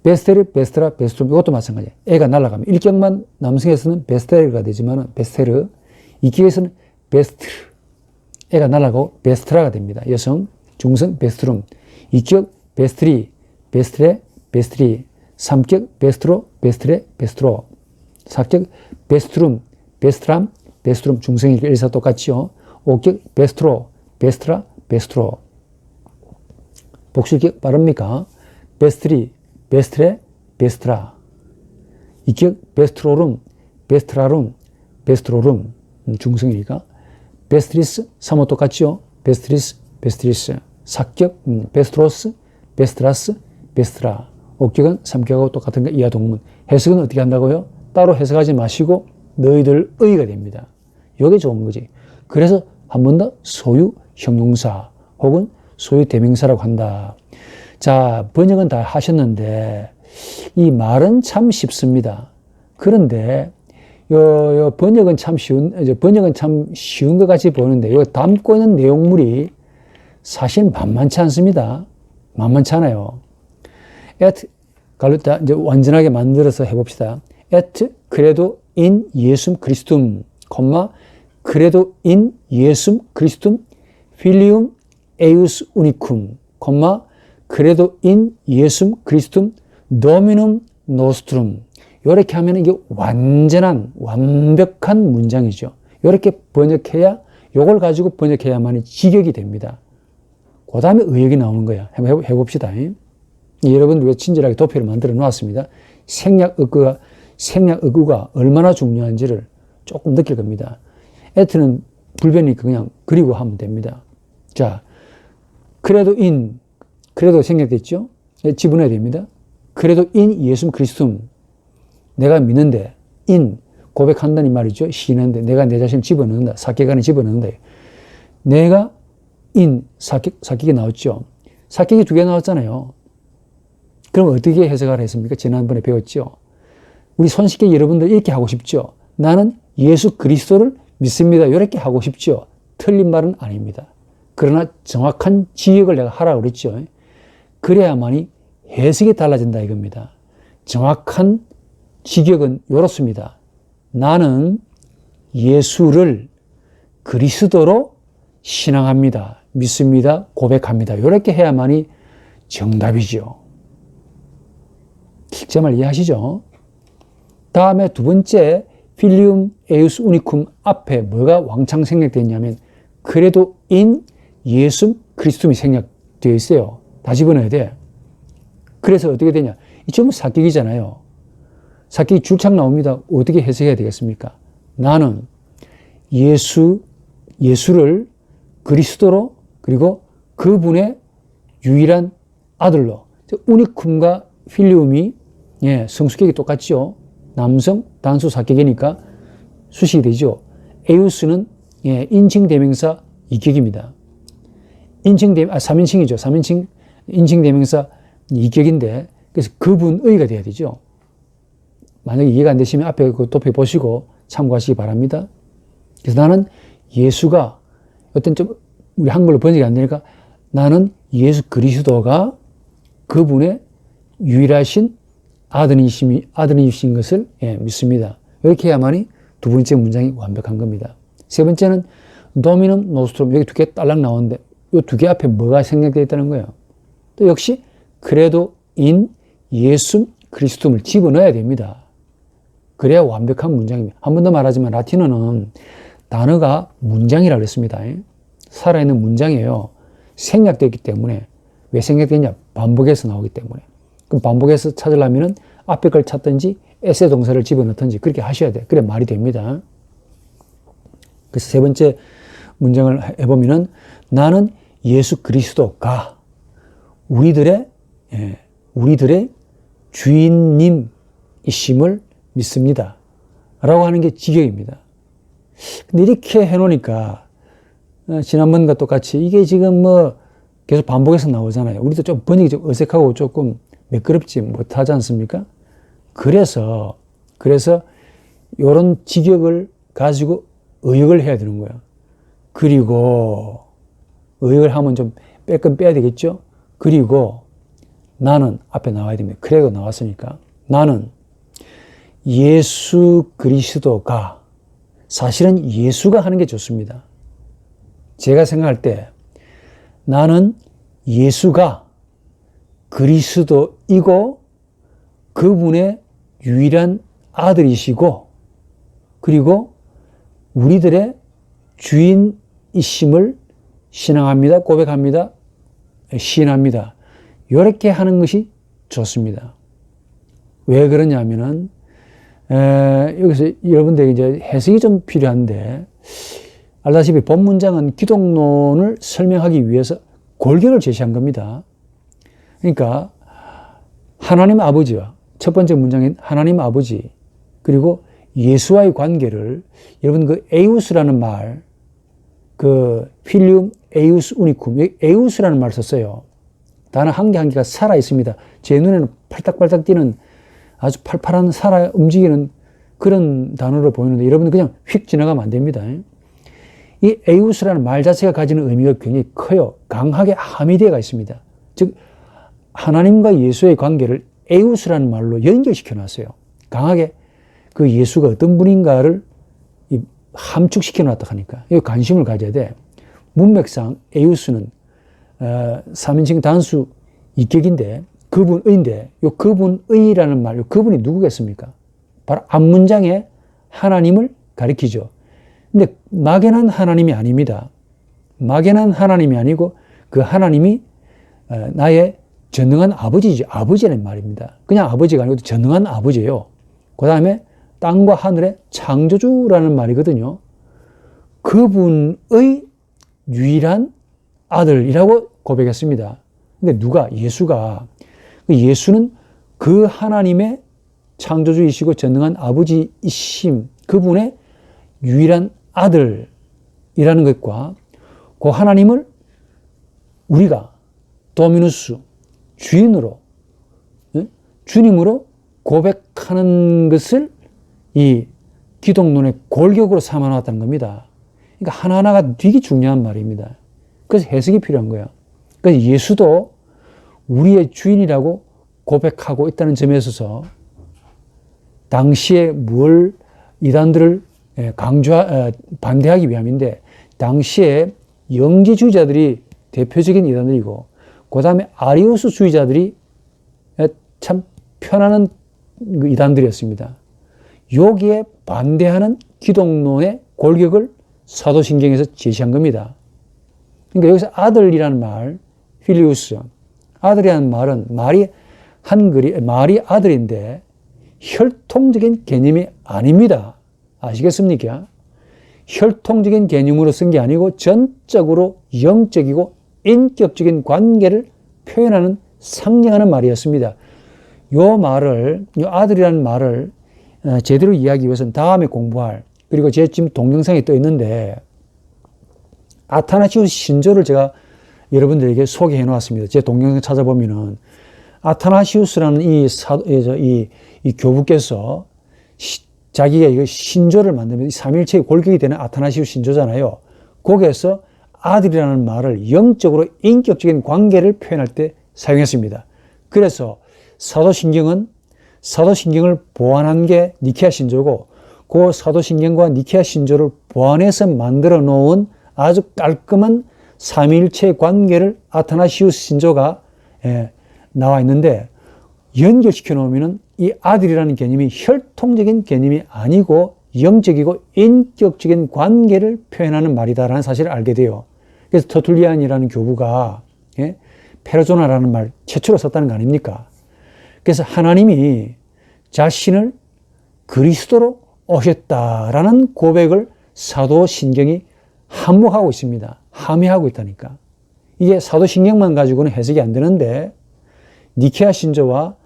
베스테르, 베스트라, 베스트룸 이것도 마찬가지예요. 애가 날아가면 일격만 남성에서는 베스테르가 되지만 베스테르, 이격에서는 베스트르 애가 날아가고 베스트라가 됩니다. 여성, 중성, 베스트룸. 이격 베스트리, 베스트레, 베스트리. 삼격 베스트로, 베스트레, 베스트로. 사격 베스트룸, 베스트람, 베스트룸. 중성이 일사 똑같지요. 오격 베스트로, 베스트라, 베스트로. 복수격 빠릅니까? 베스트리, 베스트레, 베스트라. 이격 베스트로룸, 베스트라룸, 베스트로룸. 중성이니까. 베스트리스, 3호 똑같죠? 베스트리스, 베스트리스. 사격 베스트로스, 베스트라스, 베스트라. 옥격은 삼격하고 똑같은 거 이하 동문. 해석은 어떻게 한다고요? 따로 해석하지 마시고 너희들 의가 됩니다. 이게 좋은 거지. 그래서 한 번 더 소유 형용사 혹은 소유 대명사라고 한다. 자, 번역은 다 하셨는데 이 말은 참 쉽습니다. 그런데 요 번역은 참 쉬운 것 같이 보이는데 요 담고 있는 내용물이 사실 만만치 않습니다. 만만치 않아요. 이제 완전하게 만들어서 해봅시다. 그래도 in 예수 그리스둠, 그래도 in 예수 그리스둠 필리움 에우스 우니쿰, 그래도 in 예수 그리스둠 도미눔 노스트룸. 이렇게 하면 이게 완벽한 문장이죠. 이렇게 번역해야, 이걸 가지고 번역해야만이 직역이 됩니다. 그 다음에 의역이 나오는 거야. 한번 해봅시다. 여러분, 왜 친절하게 도표를 만들어 놓았습니다. 생략어구가 얼마나 중요한지를 조금 느낄 겁니다. 에트는 불변이니까 그냥 그리고 하면 됩니다. 자, 그래도 생략됐죠? 집어넣어야 됩니다. 그래도 in 예수 그리스도 내가 믿는데, 고백한다는 말이죠. 시인한데 내가 내 자신을 집어넣는다. 사격안에 집어넣는다. 내가 사격이 나왔죠. 사격이 2개 나왔잖아요. 그럼 어떻게 해석을 했습니까? 지난번에 배웠죠. 우리 손쉽게 여러분들 이렇게 하고 싶죠. 나는 예수 그리스도를 믿습니다. 이렇게 하고 싶죠. 틀린 말은 아닙니다. 그러나 정확한 지역을 내가 하라고 그랬죠. 그래야만이 해석이 달라진다 이겁니다. 정확한 직역은 이렇습니다. 나는 예수를 그리스도로 신앙합니다. 믿습니다. 고백합니다. 이렇게 해야만이 정답이죠. 제 말 이해하시죠? 다음에 두 번째 필리움 에우스 우니쿰 앞에 뭐가 왕창 생략되었냐면 그래도 in 예수 그리스도이 생략되어 있어요. 다 집어넣어야 돼. 그래서 어떻게 되냐? 이 전부 사격이잖아요. 사격이 줄창 나옵니다. 어떻게 해석해야 되겠습니까? 나는 예수를 그리스도로 그리고 그분의 유일한 아들로. 우니쿰과 필리움이 성수격이 똑같죠. 남성 단수 사격이니까 수식이 되죠. 에우스는 인칭대명사 이격입니다. 3인칭이죠. 3인칭 인칭대명사 이격인데 그래서 그분의가 돼야 되죠. 만약에 이해가 안 되시면 앞에 그 도표 보시고 참고하시기 바랍니다. 그래서 나는 예수가 좀 우리 한글로 번역이 안 되니까 나는 예수 그리스도가 그분의 유일하신 아들이신 것을 믿습니다. 이렇게 해야만이 두 번째 문장이 완벽한 겁니다. 세 번째는 도미눔 노스트룸 여기 2개 딸랑 나오는데 이 2개 앞에 뭐가 생략되어 있다는 거예요. 또 역시 그래도 in 예수 그리스도를 집어넣어야 됩니다. 그래야 완벽한 문장입니다. 한 번 더 말하지만 라틴어는 단어가 문장이라고 했습니다. 살아있는 문장이에요. 생략되기 때문에. 왜 생략되냐? 반복해서 나오기 때문에. 그럼 반복해서 찾으려면 앞에 걸 찾든지 에세 동사를 집어넣든지 그렇게 하셔야 돼요. 그래 말이 됩니다. 그래서 세 번째 문장을 해보면은 나는 예수 그리스도가 우리들의 주인님이심을 믿습니다. 라고 하는 게 직역입니다. 근데 이렇게 해놓으니까 지난번과 똑같이 이게 지금 계속 반복해서 나오잖아요. 우리도 좀 번역이 좀 어색하고 조금 매끄럽지 못하지 않습니까? 그래서 이런 직역을 가지고 의역을 해야 되는 거예요. 그리고 의역을 하면 좀 뺄 건 빼야 되겠죠? 그리고 나는 앞에 나와야 됩니다. 그래도 나왔으니까 나는 예수 그리스도가 사실은 예수가 하는 게 좋습니다. 제가 생각할 때 나는 예수가 그리스도이고 그분의 유일한 아들이시고 그리고 우리들의 주인이심을 신앙합니다. 고백합니다. 시인합니다. 이렇게 하는 것이 좋습니다. 왜 그러냐면은 여기서 여러분들 이제 해석이 좀 필요한데 알다시피 본 문장은 기독론을 설명하기 위해서 골격을 제시한 겁니다. 그러니까 하나님 아버지와 첫 번째 문장인 하나님 아버지 그리고 예수와의 관계를 여러분 그 에우스라는 말 그 필리움 에이우스 우니쿰, 여기 에우스라는 말을 썼어요. 단어 한 개 한 개가 살아 있습니다. 제 눈에는 팔딱팔딱 뛰는 아주 팔팔한 살아 움직이는 그런 단어로 보이는데 여러분들 그냥 휙 지나가면 안 됩니다. 이 에우스라는 말 자체가 가지는 의미가 굉장히 커요. 강하게 함의되어가 있습니다. 즉 하나님과 예수의 관계를 에우스라는 말로 연결시켜 놨어요. 강하게 그 예수가 어떤 분인가를 함축시켜 놨다 하니까 이 관심을 가져야 돼. 문맥상 에우스는 삼인칭 단수 이격인데 그분의인데 요 그분의라는 말, 요 그분이 누구겠습니까? 바로 앞문장에 하나님을 가리키죠. 근데 막연한 하나님이 아닙니다. 막연한 하나님이 아니고 그 하나님이 나의 전능한 아버지죠. 아버지라는 말입니다. 그냥 아버지가 아니고 전능한 아버지예요. 그 다음에 땅과 하늘의 창조주라는 말이거든요. 그분의 유일한 아들이라고 고백했습니다. 근데 누가? 예수가. 예수는 그 하나님의 창조주이시고 전능한 아버지이심, 그분의 유일한 아들이라는 것과 그 하나님을 우리가 도미누스, 주인으로, 주님으로 고백하는 것을 이 기독론의 골격으로 삼아 놓았다는 겁니다. 그러니까 하나하나가 되게 중요한 말입니다. 그래서 해석이 필요한 거예요. 그래서 예수도 우리의 주인이라고 고백하고 있다는 점에 있어서 당시에 뭘 이단들을 반대하기 위함인데 당시에 영지주의자들이 대표적인 이단들이고 그 다음에 아리우스주의자들이 참 편안한 이단들이었습니다. 여기에 반대하는 기독론의 골격을 사도신경에서 제시한 겁니다. 그러니까 여기서 아들이라는 말, 필리우스, 아들이라는 말은 말이 아들인데 혈통적인 개념이 아닙니다. 아시겠습니까? 혈통적인 개념으로 쓴 게 아니고 전적으로 영적이고 인격적인 관계를 표현하는 상징하는 말이었습니다. 요 아들이라는 말을 제대로 이해하기 위해서는 다음에 공부할, 그리고 제 지금 동영상에 떠 있는데 아타나시우스 신조를 제가 여러분들에게 소개해 놓았습니다. 제 동영상 찾아보면은 아타나시우스라는 이 교부께서 자기가 이거 신조를 만들면서 삼일체의 골격이 되는 아타나시우스 신조잖아요. 거기에서 아들이라는 말을 영적으로 인격적인 관계를 표현할 때 사용했습니다. 그래서 사도신경을 보완한 게 니케아 신조고 그 사도신경과 니케아 신조를 보완해서 만들어 놓은 아주 깔끔한 삼위일체의 관계를 아타나시우스 신조가 나와 있는데 연결시켜 놓으면 이 아들이라는 개념이 혈통적인 개념이 아니고 영적이고 인격적인 관계를 표현하는 말이다라는 사실을 알게 돼요. 그래서 터툴리안이라는 교부가 페르조나라는 말 최초로 썼다는 거 아닙니까? 그래서 하나님이 자신을 그리스도로 오셨다라는 고백을 사도신경이 한몫하고 있습니다. 함의하고 있다니까. 이게 사도신경만 가지고는 해석이 안 되는데 니케아 신조와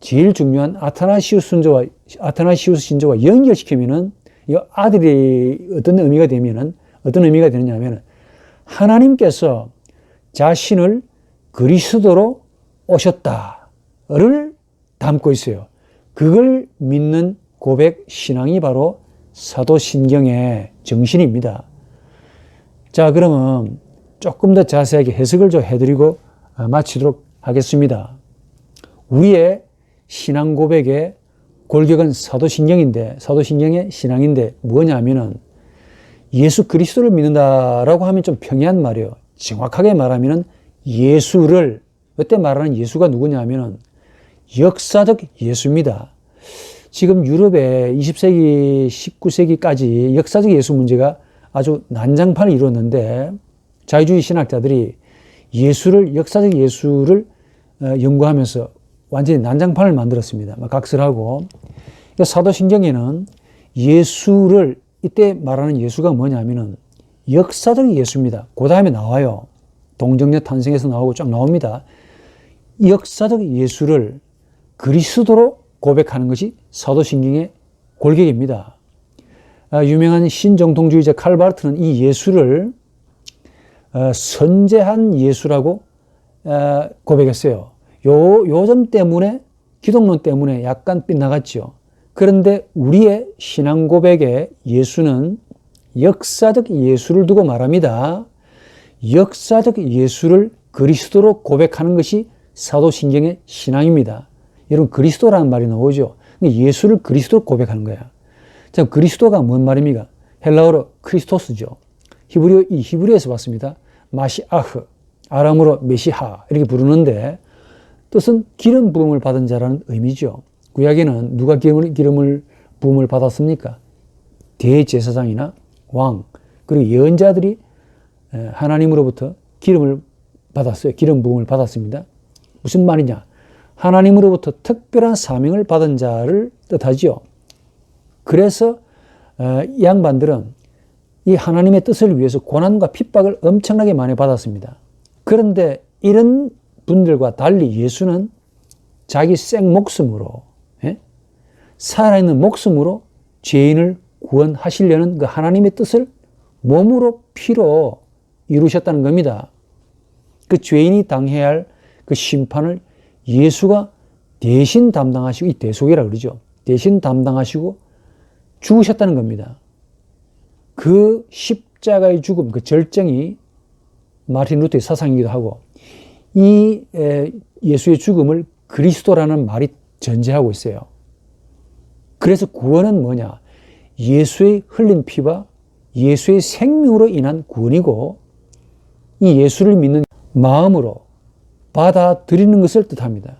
제일 중요한 아타나시우스 신조와 연결시키면은 이 아들이 어떤 의미가 되느냐면은 하나님께서 자신을 그리스도로 오셨다를 담고 있어요. 그걸 믿는 고백 신앙이 바로 사도신경의 정신입니다. 자, 그러면 조금 더 자세하게 해석을 좀 해드리고 마치도록 하겠습니다. 우리의 신앙 고백의 골격은 사도신경의 신앙인데 뭐냐면은 예수 그리스도를 믿는다라고 하면 좀 평이한 말이에요. 정확하게 말하면은 예수를, 그때 말하는 예수가 누구냐면은 역사적 예수입니다. 지금 유럽의 20세기, 19세기까지 역사적 예수 문제가 아주 난장판을 이루었는데 자유주의 신학자들이 역사적 예수를 연구하면서 완전히 난장판을 만들었습니다. 각설하고. 사도신경에는 예수를, 이때 말하는 예수가 뭐냐면은 역사적 예수입니다. 그 다음에 나와요. 동정녀 탄생에서 나오고 쫙 나옵니다. 역사적 예수를 그리스도로 고백하는 것이 사도신경의 골격입니다. 유명한 신정통주의자 칼바르트는 이 예수를 선제한 예수라고 고백했어요. 요 점 때문에, 기독론 때문에 약간 빗나갔죠. 그런데 우리의 신앙 고백에 예수는 역사적 예수를 두고 말합니다. 역사적 예수를 그리스도로 고백하는 것이 사도신경의 신앙입니다. 여러분, 그리스도라는 말이 나오죠. 예수를 그리스도로 고백하는 거야. 자, 그리스도가 뭔 말입니까? 헬라어로 크리스토스죠. 히브리에서 봤습니다. 마시아흐, 아람어로 메시하 이렇게 부르는데 뜻은 기름 부음을 받은 자라는 의미죠. 구약에는 누가 기름을 부음을 받았습니까? 대제사장이나 왕, 그리고 예언자들이 하나님으로부터 기름을 받았어요. 기름 부음을 받았습니다. 무슨 말이냐? 하나님으로부터 특별한 사명을 받은 자를 뜻하지요. 그래서 이 양반들은 이 하나님의 뜻을 위해서 고난과 핍박을 엄청나게 많이 받았습니다. 그런데 이런 분들과 달리 예수는 자기 생 목숨으로, 살아있는 목숨으로 죄인을 구원하시려는 그 하나님의 뜻을 몸으로 피로 이루셨다는 겁니다. 그 죄인이 당해야 할 그 심판을 예수가 대신 담당하시고, 이 대속이라고 그러죠. 대신 담당하시고 죽으셨다는 겁니다. 그 십자가의 죽음, 그 절정이 마틴 루터의 사상이기도 하고, 이 예수의 죽음을 그리스도라는 말이 전제하고 있어요. 그래서 구원은 뭐냐? 예수의 흘린 피와 예수의 생명으로 인한 구원이고, 이 예수를 믿는 마음으로 받아들이는 것을 뜻합니다.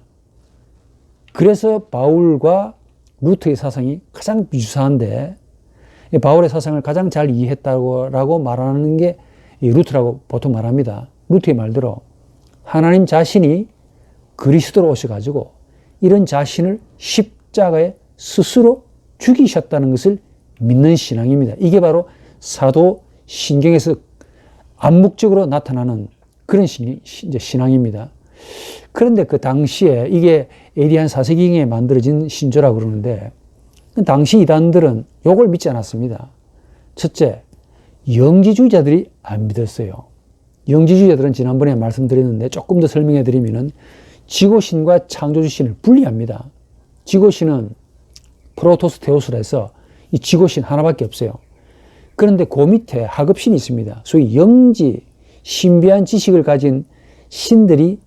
그래서 바울과 루터의 사상이 가장 유사한데, 바울의 사상을 가장 잘 이해했다고 말하는 게 루터라고 보통 말합니다. 루터의 말대로 하나님 자신이 그리스도로 오셔가지고 이런 자신을 십자가에 스스로 죽이셨다는 것을 믿는 신앙입니다. 이게 바로 사도 신경에서 암묵적으로 나타나는 그런 신앙입니다. 그런데 그 당시에 이게 AD 한 4세기경에 만들어진 신조라고 그러는데, 당시 이단들은 이걸 믿지 않았습니다. 첫째, 영지주의자들이 안 믿었어요. 영지주의자들은 지난번에 말씀드렸는데 조금 더 설명해 드리면은 지고신과 창조주신을 분리합니다. 지고신은 프로토스 테오스라 해서 이 지고신 하나밖에 없어요. 그런데 그 밑에 하급신이 있습니다. 소위 영지, 신비한 지식을 가진 신들이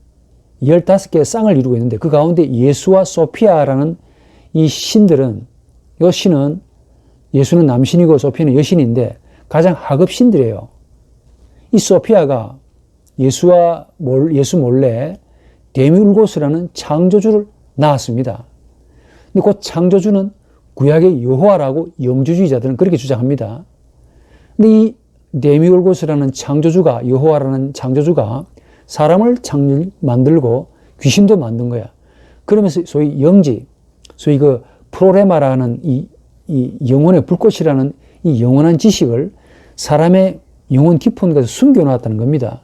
15개의 쌍을 이루고 있는데, 그 가운데 예수와 소피아라는 이 신들은, 이 신은, 예수는 남신이고 소피아는 여신인데 가장 하급신들이에요. 이 소피아가 예수 몰래 데미울고스라는 창조주를 낳았습니다. 근데 그 창조주는 구약의 여호와라고 영주주의자들은 그렇게 주장합니다. 근데 이 데미울고스라는 창조주가, 여호와라는 창조주가 사람을 만들고 귀신도 만든 거야. 그러면서 소위 영지, 소위 그 프로레마라는 이 영혼의 불꽃이라는 이 영원한 지식을 사람의 영혼 깊은 곳에 숨겨놨다는 겁니다.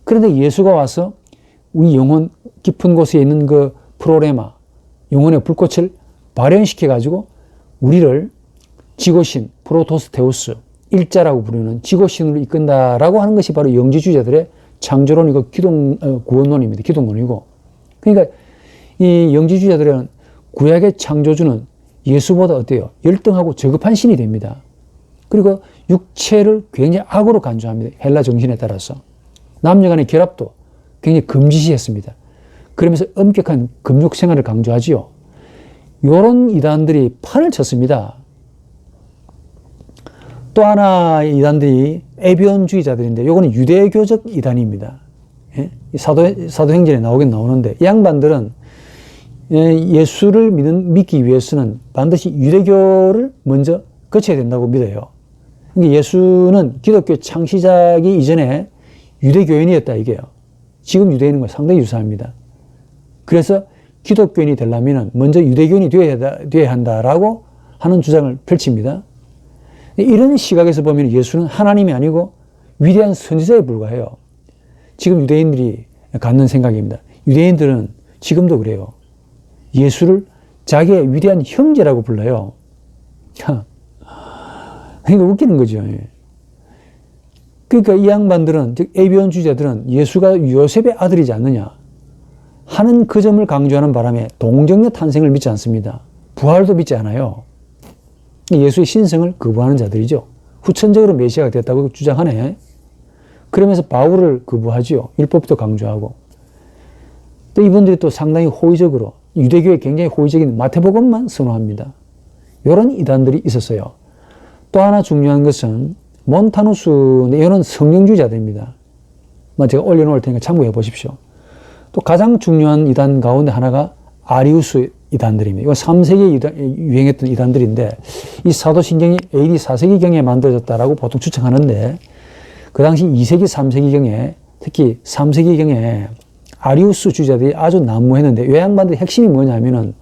그런데 예수가 와서 우리 영혼 깊은 곳에 있는 그 프로레마, 영혼의 불꽃을 발현시켜가지고 우리를 지고신, 프로토스테우스, 일자라고 부르는 지고신으로 이끈다라고 하는 것이 바로 영지주의자들의 창조론이고 구원론입니다. 기독론이고. 그러니까 이 영지주의자들은 구약의 창조주는 예수보다 어때요? 열등하고 저급한 신이 됩니다. 그리고 육체를 굉장히 악으로 간주합니다. 헬라 정신에 따라서. 남녀 간의 결합도 굉장히 금지시했습니다. 그러면서 엄격한 금욕 생활을 강조하지요. 이런 이단들이 판을 쳤습니다. 또 하나의 이단들이 에비온주의자들인데, 요거는 유대교적 이단입니다. 예? 사도행전에 나오긴 나오는데, 이 양반들은 예수를 믿기 위해서는 반드시 유대교를 먼저 거쳐야 된다고 믿어요. 그러니까 예수는 기독교 창시자기 이전에 유대교인이었다 이게요. 지금 유대인과 상당히 유사합니다. 그래서 기독교인이 되려면 먼저 유대교인이 되어야 한다라고 하는 주장을 펼칩니다. 이런 시각에서 보면 예수는 하나님이 아니고 위대한 선지자에 불과해요. 지금 유대인들이 갖는 생각입니다. 유대인들은 지금도 그래요. 예수를 자기의 위대한 형제라고 불러요. 그러니까 웃기는 거죠. 그러니까 이 양반들은, 즉 에비온주의자들은 예수가 요셉의 아들이지 않느냐 하는 그 점을 강조하는 바람에 동정녀 탄생을 믿지 않습니다. 부활도 믿지 않아요. 예수의 신성을 거부하는 자들이죠. 후천적으로 메시아가 됐다고 주장하네. 그러면서 바울을 거부하지요. 율법도 강조하고. 또 이분들이 또 상당히 호의적으로, 유대교에 굉장히 호의적인 마태복음만 선호합니다. 이런 이단들이 있었어요. 또 하나 중요한 것은 몬타누스, 이거는 성령주의자들입니다. 제가 올려놓을 테니까 참고해 보십시오. 또 가장 중요한 이단 가운데 하나가 아리우스 이단들입니다. 이건 3세기에 유행했던 이단들인데, 이 사도신경이 AD 4세기경에 만들어졌다라고 보통 추측하는데, 그 당시 2세기, 3세기경에, 특히 3세기경에 아리우스 주의자들이 아주 난무했는데, 이 양반들의 핵심이 뭐냐면은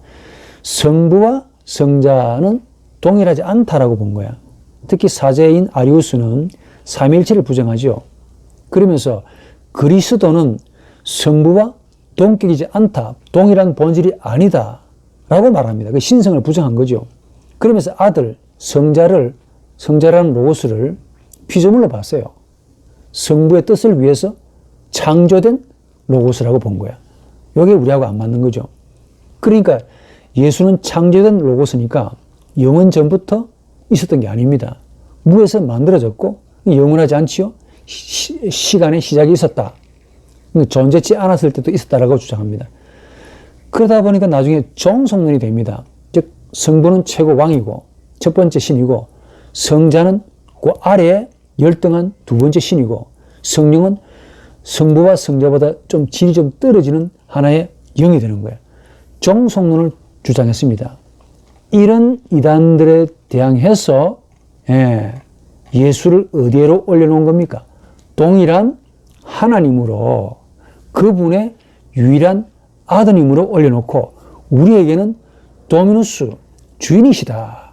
성부와 성자는 동일하지 않다라고 본 거야. 특히 사제인 아리우스는 삼위일체를 부정하죠. 그러면서 그리스도는 성부와 동격이지 않다, 동일한 본질이 아니다 라고 말합니다. 그 신성을 부정한 거죠. 그러면서 아들, 성자라는 로고스를 피조물로 봤어요. 성부의 뜻을 위해서 창조된 로고스라고 본 거야. 이게 우리하고 안 맞는 거죠. 그러니까 예수는 창조된 로고스니까 영원 전부터 있었던 게 아닙니다. 무에서 만들어졌고 영원하지 않지요. 시간의 시작이 있었다. 존재치 않았을 때도 있었다라고 주장합니다. 그러다 보니까 나중에 종속론이 됩니다. 즉 성부는 최고 왕이고 첫 번째 신이고, 성자는 그 아래에 열등한 두 번째 신이고, 성령은 성부와 성자보다 좀 질이 좀 떨어지는 하나의 영이 되는 거예요. 종속론을 주장했습니다. 이런 이단들에 대항해서 예수를 어디에로 올려놓은 겁니까? 동일한 하나님으로, 그분의 유일한 아드님으로 올려놓고 우리에게는 도미누스, 주인이시다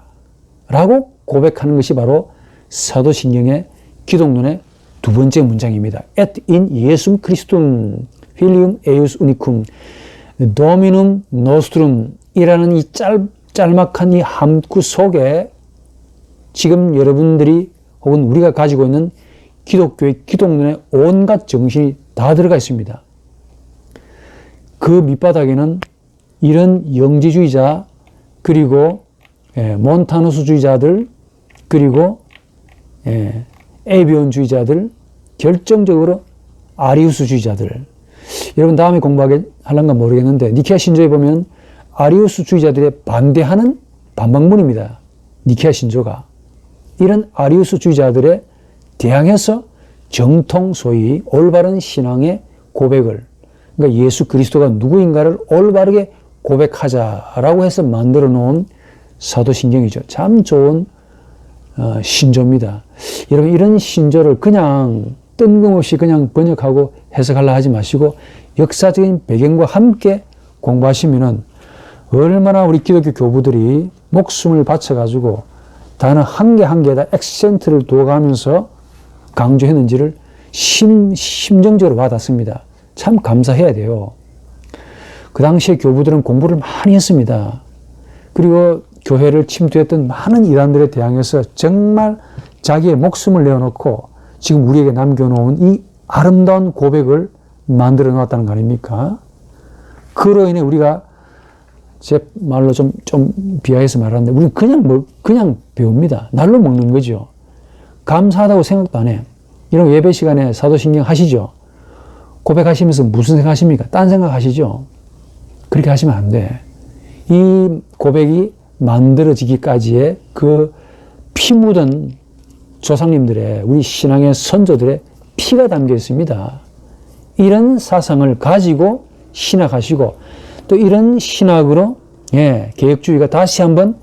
라고 고백하는 것이 바로 사도신경의 기독론의 두 번째 문장입니다. Et in Jesum Christum filium eius unicum dominum nostrum 이라는 이 짤막한 이 함구 속에 지금 여러분들이 혹은 우리가 가지고 있는 기독교의 기독론의 온갖 정신이 다 들어가 있습니다. 그 밑바닥에는 이런 영지주의자, 그리고 몬타누스주의자들, 그리고 에비온주의자들, 결정적으로 아리우스주의자들. 여러분 다음에 공부하려는가 모르겠는데 니케아 신조에 보면 아리우스주의자들의 반대하는 반박문입니다. 니케아 신조가. 이런 아리우스주의자들에 대항해서 정통 소위 올바른 신앙의 고백을, 그러니까 예수 그리스도가 누구인가를 올바르게 고백하자라고 해서 만들어 놓은 사도신경이죠. 참 좋은 신조입니다. 여러분 이런 신조를 그냥 뜬금없이 그냥 번역하고 해석하려 하지 마시고 역사적인 배경과 함께 공부하시면은 얼마나 우리 기독교 교부들이 목숨을 바쳐가지고 단어 한 개 한 개에다 액센트를 두어가면서 강조했는지를 심정적으로 와닿습니다. 참 감사해야 돼요. 그 당시에 교부들은 공부를 많이 했습니다. 그리고 교회를 침투했던 많은 이단들에 대항해서 정말 자기의 목숨을 내어놓고 지금 우리에게 남겨놓은 이 아름다운 고백을 만들어 놓았다는 거 아닙니까? 그로 인해 우리가 제 말로 좀 비하해서 말하는데 우리는 그냥 배웁니다. 날로 먹는 거죠. 감사하다고 생각도 안 해. 이런 예배 시간에 사도신경 하시죠? 고백하시면서 무슨 생각하십니까? 딴 생각 하시죠? 그렇게 하시면 안 돼. 이 고백이 만들어지기까지의 그 피 묻은 조상님들의, 우리 신앙의 선조들의 피가 담겨 있습니다. 이런 사상을 가지고 신학하시고 또 이런 신학으로 개혁주의가 다시 한번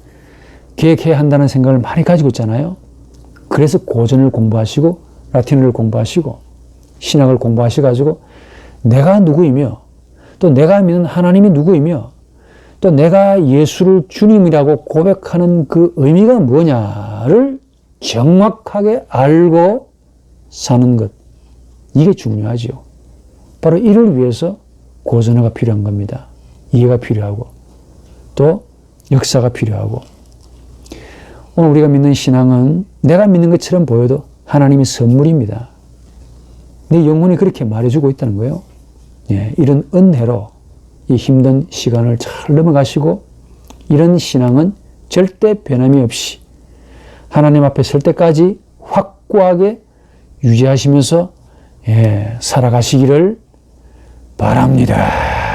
개혁해야 한다는 생각을 많이 가지고 있잖아요. 그래서 고전을 공부하시고 라틴어를 공부하시고 신학을 공부하셔가지고 내가 누구이며 또 내가 믿는 하나님이 누구이며 또 내가 예수를 주님이라고 고백하는 그 의미가 뭐냐를 정확하게 알고 사는 것, 이게 중요하죠. 바로 이를 위해서 고전어가 필요한 겁니다. 이해가 필요하고 또 역사가 필요하고. 오늘 우리가 믿는 신앙은 내가 믿는 것처럼 보여도 하나님의 선물입니다. 내 영혼이 그렇게 말해주고 있다는 거예요. 예, 이런 은혜로 이 힘든 시간을 잘 넘어가시고 이런 신앙은 절대 변함이 없이 하나님 앞에 설 때까지 확고하게 유지하시면서 살아가시기를 바랍니다.